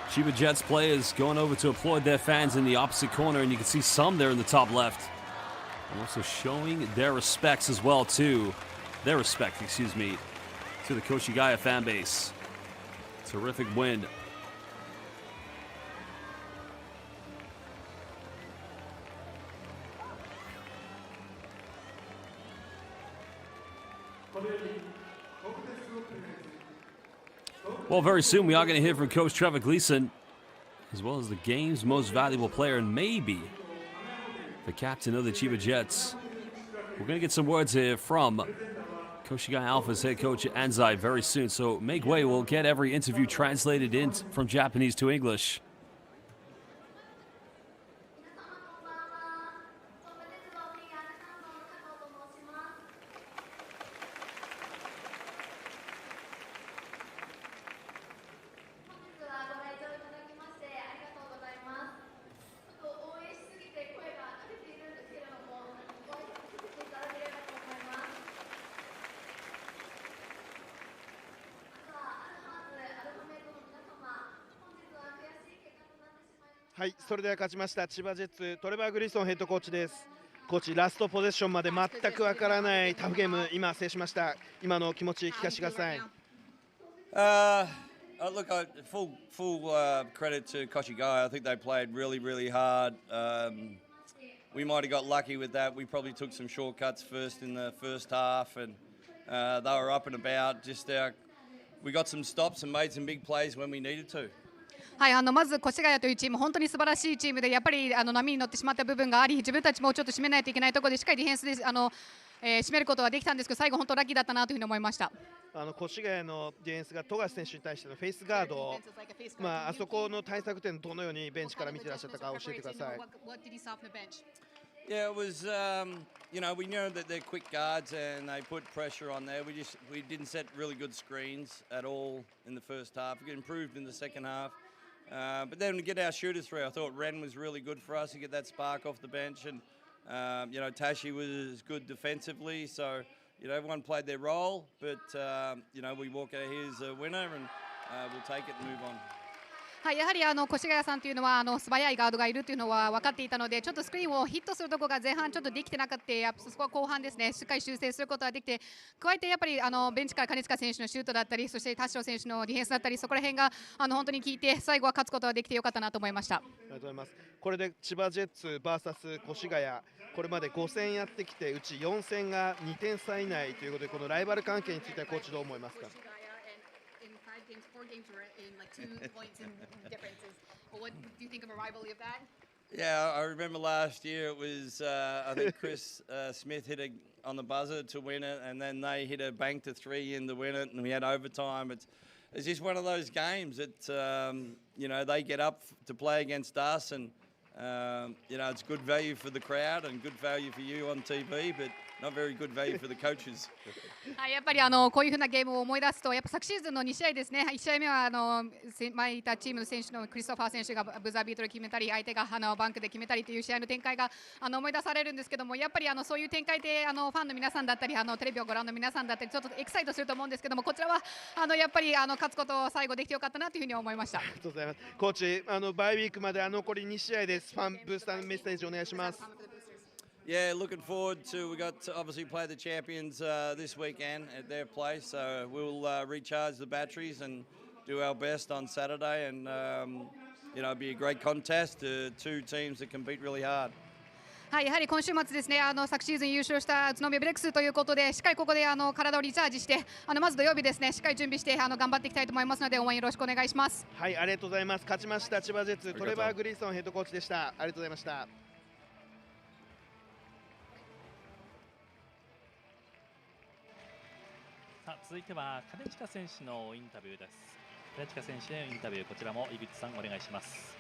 Chiba Jets players going over to applaud their fans in the opposite corner, and you can see some there in the top left. And also showing their respects as well, too. Their respect, excuse me, to the Koshigaya fan base. Terrific win. Well, very soon we are going to hear from Coach Trevor Gleason, as well as the game's most valuable player and maybe the captain of the Chiba Jets. We're going to get some words here from Koshigaya Alphas head coach Anzai very soon. So make way, we'll get every interview translated in from Japanese to English.はい、それでは勝ちました千葉ジェッツトレバー・グリーソンヘッドコーチです。コーチ、ラストポゼッションまで全くわからないタフゲーム、今制しました。今の気持ち聞かせてください。Look, full credit to Koshigaya. I think they played really hard. We might have got lucky with that. We probably took some shortcuts first in the first half, and they were up and about. We got some stops and made some big plays when we needed to. はい、まず越谷というチーム、本当に素晴らしいチームで、やっぱり波に乗ってしまった部分があり、自分たちもちょっと締めないといけないところで、しっかりディフェンスで締めることができたんですけど、最後、本当ラッキーだったなというふうに思いました。越谷のディフェンスが富樫選手に対してのフェイスガード、あそこの対策点、どのようにベンチから見てらっしゃったか教えてください。Yeah, it was, we know that they're quick guards and they put pressure on there. We didn't set really good screens at all in the first half. We improved in the second half. But then to get our shooters through, I thought Ren was really good for us to get that spark off the bench, and Tashi was good defensively. So everyone played their role, but we walk out here as a winner, and we'll take it and move on. はい、やはり越谷さんというのは素早いガードがいるというのは分かっていたので、ちょっとスクリーンをヒットするところが前半ちょっとできてなかった、やっぱそこは後半ですね、しっかり修正することができて、加えてやっぱりベンチから金近選手のシュートだったり、そして田代選手のディフェンスだったり、そこら辺が本当に効いて、最後は勝つことができてよかったなと思いました。ありがとうございます。これで千葉ジェッツ VS 越谷、これまで5戦やってきて、うち4戦が2点差以内ということで、このライバル関係についてはコーチどう思いますか。Games, 4 games were in like 2 points in differences. What do you think of a rivalry of that? Yeah, I remember last year it was, I think Chris Smith hit it on the buzzer to win it, and then they hit a bank to 3 in to win it, and we had overtime. It's just one of those games that, they get up to play against us, and, it's good value for the crowd and good value for you on TV, but not very good value for the coaches. はい、やっぱりこういうふうなゲームを思い出すと、やっぱ昨シーズンの2試合ですね、1試合目は前いたチームの選手のクリストファー選手がブザービートで決めたり、相手がバンクで決めたりという試合の展開が思い出されるんですけども、やっぱりそういう展開でファンの皆さんだったり、テレビをご覧の皆さんだったり、ちょっとエキサイトすると思うんですけども、こちらはやっぱり勝つことを最後できてよかったなというふうに思いました。ありがとうございます。コーチ、バイウィークまで残り2試合です。ファンブースターのメッセージお願いします。Yeah, looking forward to, we got to obviously play the champions this weekend at their place, so we'll recharge the batteries and do our best on Saturday, and it'll be a great contest, two teams that compete really hard. はい、やはり今週末ですね、昨シーズン優勝した宇都宮ブレックスということで、しっかりここで体をリチャージして、まず土曜日ですね、しっかり準備して頑張っていきたいと思いますので、応援よろしくお願いします。はい、ありがとうございます。勝ちました千葉ジェッツトレバー・グリーソンヘッドコーチでした。ありがとうございました。続いては金近選手のインタビューです。金近選手へのインタビュー、こちらも井口さんお願いします。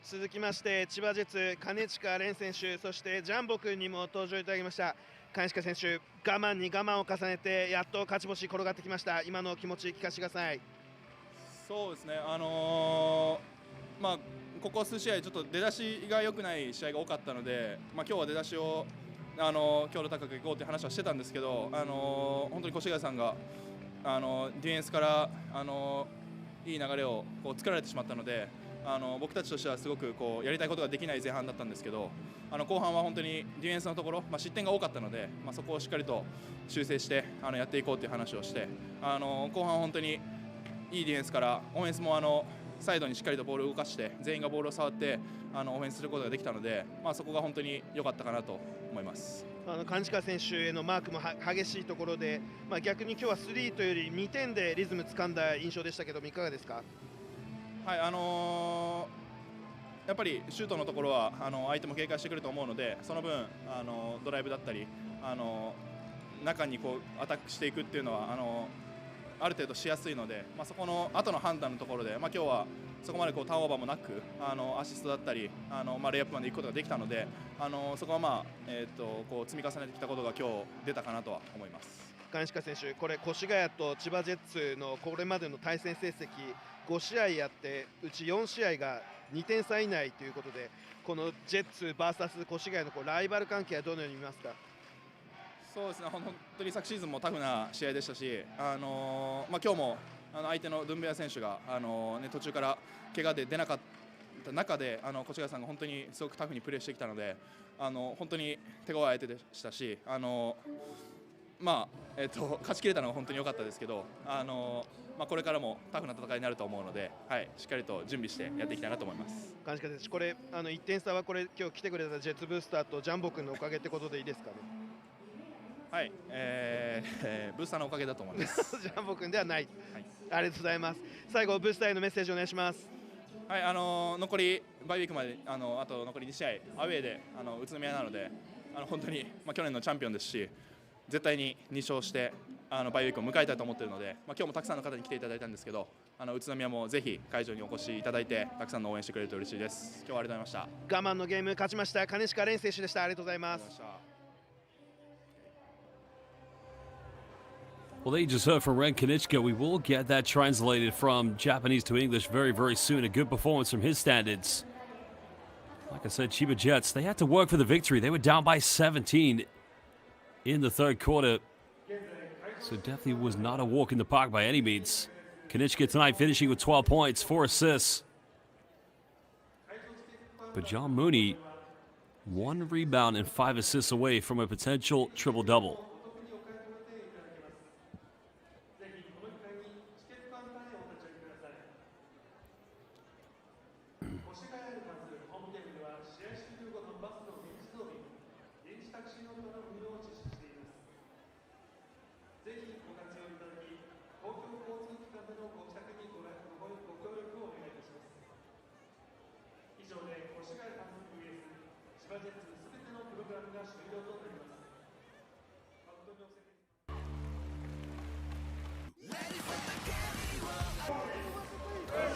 続きまして千葉ジェッツ金近蓮選手、そしてジャンボ君にも登場いただきました。金近選手、我慢に我慢を重ねてやっと勝ち星転がってきました。今の気持ち聞かせてください。そうですね、ここ数試合ちょっと出だしが良くない試合が多かったので、今日は出だしを強度高くいこうという話はしてたんですけど、本当に越谷さんがディフェンスからいい流れを作られてしまったので、僕たちとしてはすごくやりたいことができない前半だったんですけど、後半は本当にディフェンスのところ、失点が多かったので、そこをしっかりと修正してやっていこうという話をして、後半本当にいいディフェンスからオフェンスもサイドにしっかりとボールを動かして全員がボールを触ってオフェンスすることができたので、そこが本当に良かったかなと思います。金近選手へのマークも激しいところで、逆に今日は3というより2点でリズムつかんだ印象でしたけど、いかがですか。はい、やっぱりシュートのところは相手も警戒してくると思うので、その分ドライブだったり中にアタックしていくっていうのはある程度しやすいので、そこの後の判断のところで、今日はそこまでターンオーバーもなくアシストだったりレイアップまで行くことができたので、そこは積み重ねてきたことが今日出たかなとは思います。金近選手、これ越谷と千葉ジェッツのこれまでの対戦成績5試合やってうち4試合が2点差以内ということで、このジェッツ VS 越谷のライバル関係はどのように見ますか。そうですね、本当に昨シーズンもタフな試合でしたし、今日も相手のドゥンベア選手が途中から怪我で出なかった中で越谷さんが本当にすごくタフにプレーしてきたので、本当に手強い相手でしたし、勝ちきれたのが本当に良かったですけど、これからもタフな戦いになると思うので、しっかりと準備してやっていきたいなと思います。金近選手、これ1点差は今日来てくれたジェッツブースターとジャンボ君のおかげってことでいいですかね。はい、ブースターのおかげだと思いますジャンボ君ではない、ありがとうございます。最後ブースターへのメッセージお願いします。はい、残りバイウィークまであと残り2試合アウェーで宇都宮なので、本当に、去年のチャンピオンですし、絶対に2勝してバイウィークを迎えたいと思っているので、今日もたくさんの方に来ていただいたんですけど、宇都宮もぜひ会場にお越しいただいてたくさんの応援してくれると嬉しいです。今日はありがとうございました。我慢のゲーム勝ちました金近蓮選手でした。ありがとうございます。Well, they just heard from Ren Konichka. We will get that translated from Japanese to English very, very soon. A good performance from his standards. Like I said, Chiba Jets, they had to work for the victory. They were down by 17 in the third quarter. So definitely was not a walk in the park by any means. Konichka tonight finishing with 12 points, 4 assists. But John Mooney, 1 rebound and 5 assists away from a potential triple-double.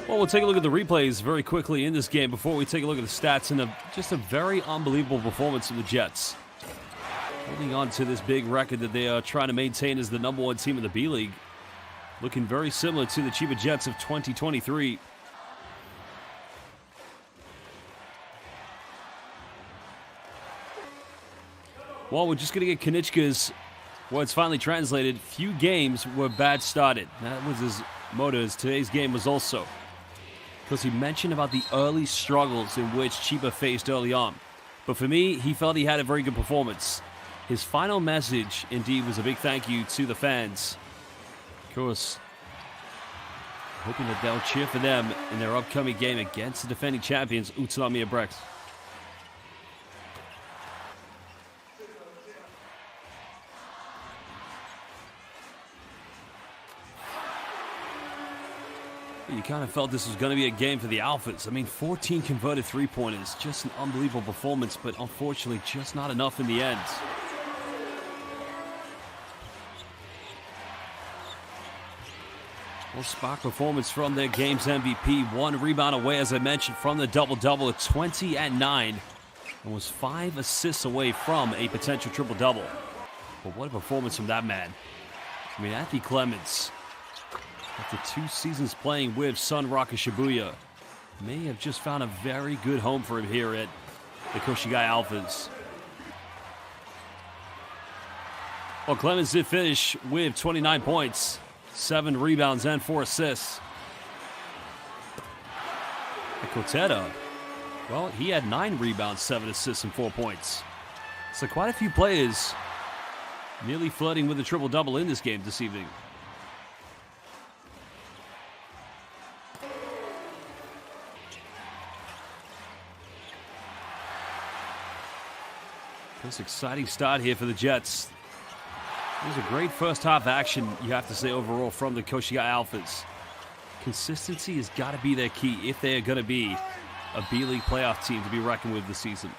Well, we'll take a look at the replays very quickly in this game before we take a look at the stats and just a very unbelievable performance from the Jets. Holding on to this big record that they are trying to maintain as the #1 team in the B-League. Looking very similar to the Chiba Jets of 2023. Well, we're just going to get Konichka's words finally translated. Few games were bad started. That was his motto as today's game was also. Because he mentioned about the early struggles in which Chiba faced early on. But for me, he felt he had a very good performance. His final message, indeed, was a big thank you to the fans. Of course, hoping that they'll cheer for them in their upcoming game against the defending champions, Utsunomiya Brex. You kind of felt this was going to be a game for the Alphas. I mean, 14 converted three-pointers. Just an unbelievable performance, but unfortunately just not enough in the end. Well, spark performance from their game's MVP. 1 rebound away, as I mentioned, from the double-double at 20 and 9. And was 5 assists away from a potential triple-double. But what a performance from that man. I mean, Anthony Clements, after 2 seasons playing with Sunrock Shibuya, may have just found a very good home for him here at the Koshigaya Alphas. Well, Clemens did finish with 29 points, 7 rebounds, and 4 assists. And Koteta, well, he had 9 rebounds, 7 assists, and 4 points. So quite a few players nearly flirting with a triple-double in this game this evening. This exciting start here for the Jets. It was a great first half action, you have to say, overall from the Koshigaya Alphas. Consistency has got to be their key if they are going to be a B-League playoff team to be reckoned with this season.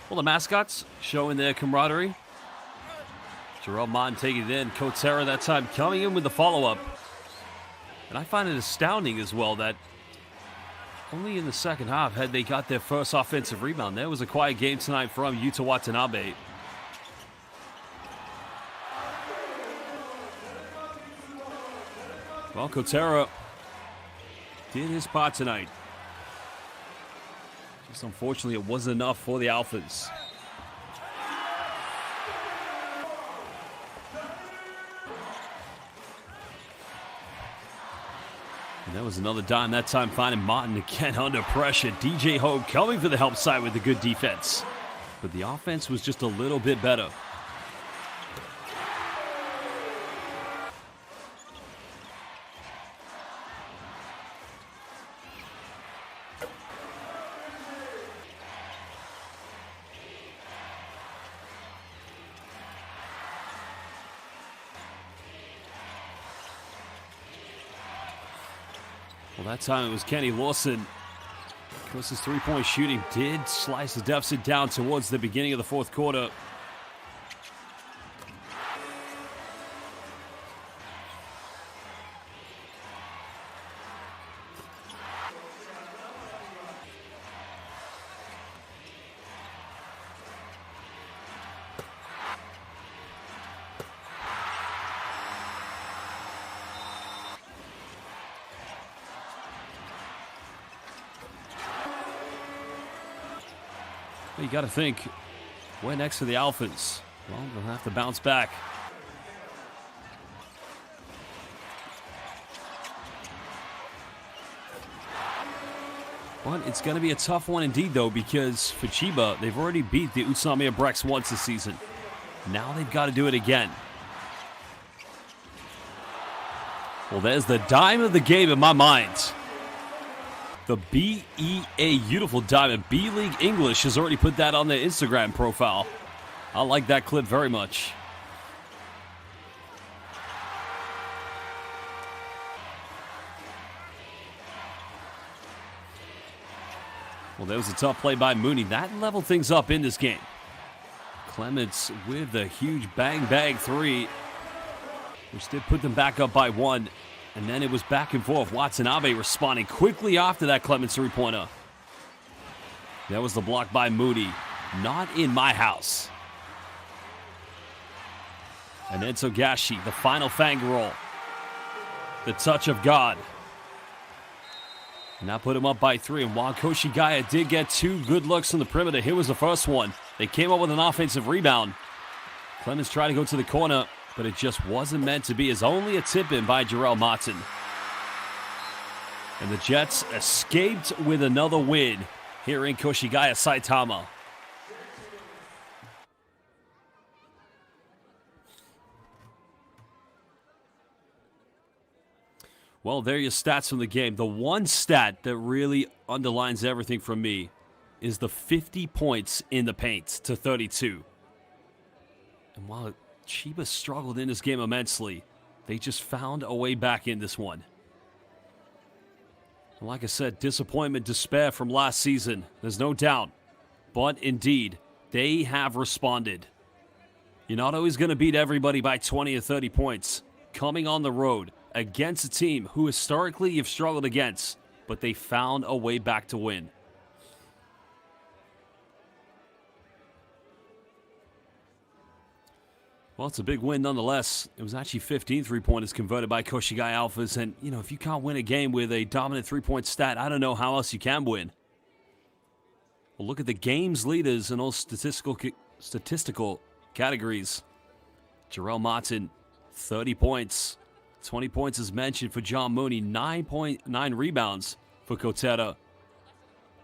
Well, the mascots showing their camaraderie. Jerome Martin taking it in. Kotera that time coming in with the follow-up. And I find it astounding as well that only in the second half had they got their first offensive rebound. There was a quiet game tonight from Yuta Watanabe. Well, Kotera did his part tonight. Just unfortunately, it wasn't enough for the Alphas. And that was another dime, that time finding Martin again under pressure. DJ Hogue coming for the help side with a good defense. But the offense was just a little bit better. Well, that time it was Kenny Lawson. Of course, his three-point shooting did slice the deficit down towards the beginning of the fourth quarter. You got to think, we're next to the Alphas. Well, they'll have to bounce back. But it's going to be a tough one indeed, though, because for Chiba, they've already beat the Utsunomiya Brex once this season. Now they've got to do it again. Well, there's the dime of the game in my mind. The BEA Beautiful Diamond. B.LEAGUE English has already put that on their Instagram profile. I like that clip very much. Well, there was a tough play by Mooney. That leveled things up in this game. Clements with a huge bang-bang three, which did put them back up by one. And then it was back and forth. Watanabe responding quickly after that Clements three-pointer. That was the block by Moody. Not in my house. And then Togashi, the final fang roll. The touch of God. And that put him up by three. And while Koshigaya did get two good looks on the perimeter, here was the first one. They came up with an offensive rebound. Clemens tried to go to the corner, but it just wasn't meant to be. It's only a tip-in by Jarrell Martin. And the Jets escaped with another win here in Koshigaya Saitama. Well, there are your stats from the game. The one stat that really underlines everything from me is the 50 points in the paint to 32. And while Chiba struggled in this game immensely, they just found a way back in this one. And like I said, disappointment, despair from last season. There's no doubt. But indeed, they have responded. You're not always going to beat everybody by 20 or 30 points. Coming on the road against a team who historically you've struggled against, but they found a way back to win. Well, it's a big win nonetheless. It was actually 15 three-pointers converted by Koshigaya Alphas, and, you know, if you can't win a game with a dominant three-point stat, I don't know how else you can win. Well, look at the game's leaders in all statistical categories. Jarrell Martin, 30 points. 20 points is mentioned for John Mooney. 9.9 rebounds for Kotera.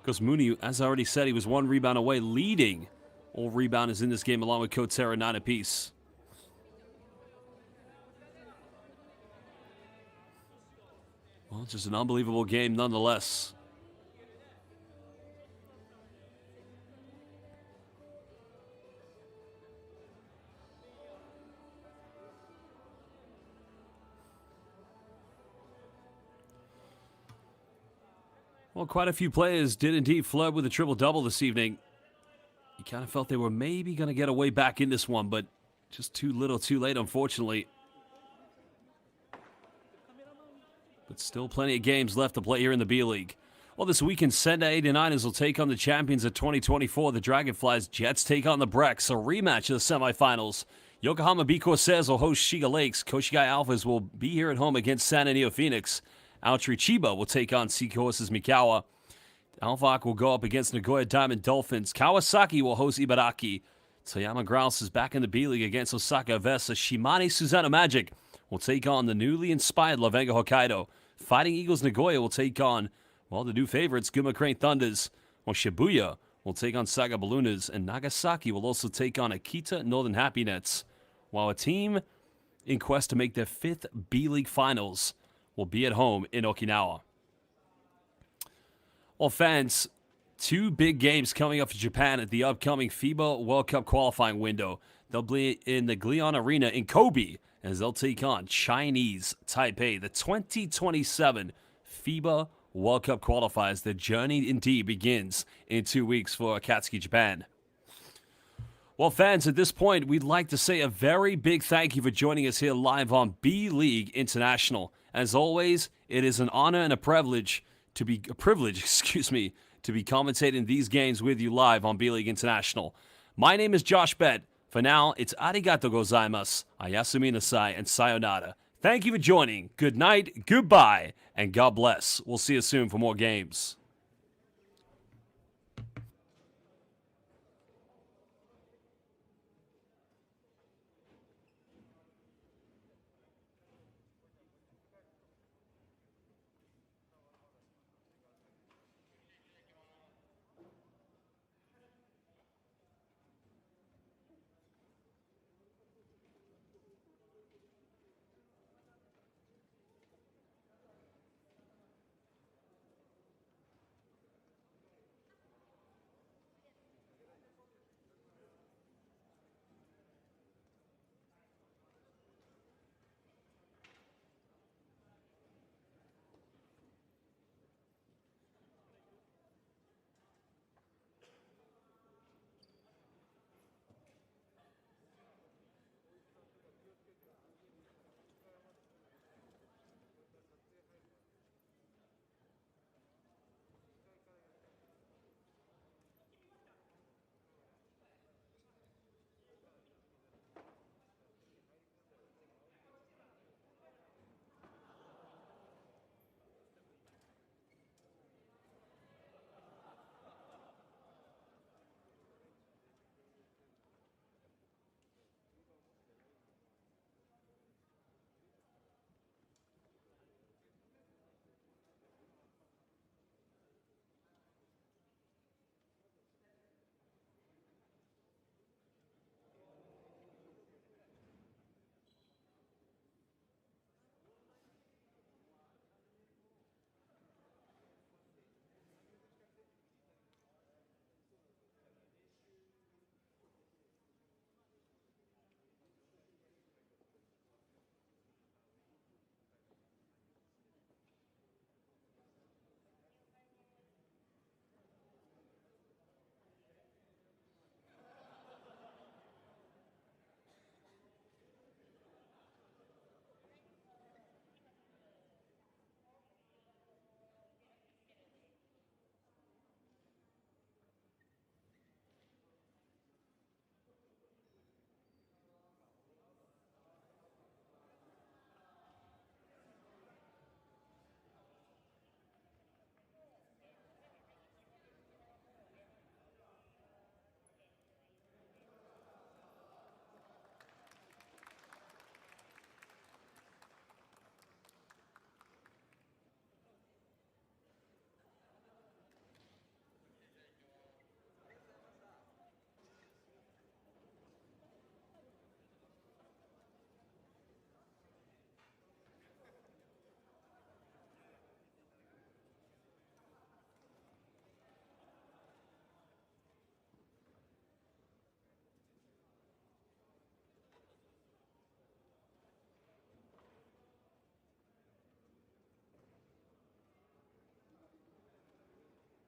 Because Mooney, as I already said, he was one rebound away, leading all rebounders in this game, along with Kotera, 9 apiece. Well, just an unbelievable game nonetheless. Well, quite a few players did indeed flirt with a triple-double this evening. You kind of felt they were maybe going to get away back in this one, but just too little too late, unfortunately. But still plenty of games left to play here in the B-League. Well, this weekend, Sendai 89ers will take on the champions of 2024. The Dragonflies. Jets take on the Brex, a rematch of the semifinals. Yokohama B Corsairs will host Shiga Lakes. Koshigaya Alphas will be here at home against San Antonio Phoenix. Altri Chiba will take on Seahorses Mikawa. Alvak will go up against Nagoya Diamond Dolphins. Kawasaki will host Ibaraki. Toyama Grouse is back in the B-League against Osaka Vesa. Shimane Susanoo Magic will take on the newly inspired Lavenga Hokkaido. Fighting Eagles Nagoya will take on, well, the new favorites, Guma Crane Thunders. While Shibuya will take on Saga Balloonas. And Nagasaki will also take on Akita Northern Happy Nets. While a team in quest to make their 5th B-League Finals will be at home in Okinawa. Well, fans, 2 big games coming up for Japan at the upcoming FIBA World Cup qualifying window. They'll be in the Glion Arena in Kobe as they'll take on Chinese Taipei. The 2027 FIBA World Cup qualifiers. The journey indeed begins in 2 weeks for Akatsuki Japan. Well, fans, at this point, we'd like to say a very big thank you for joining us here live on B.LEAGUE International. As always, it is an honor and a privilege to be commentating these games with you live on B.LEAGUE International. My name is Josh Bett. For now, it's arigato gozaimasu, ayasumi nasai, and sayonara. Thank you for joining. Good night, goodbye, and God bless. We'll see you soon for more games.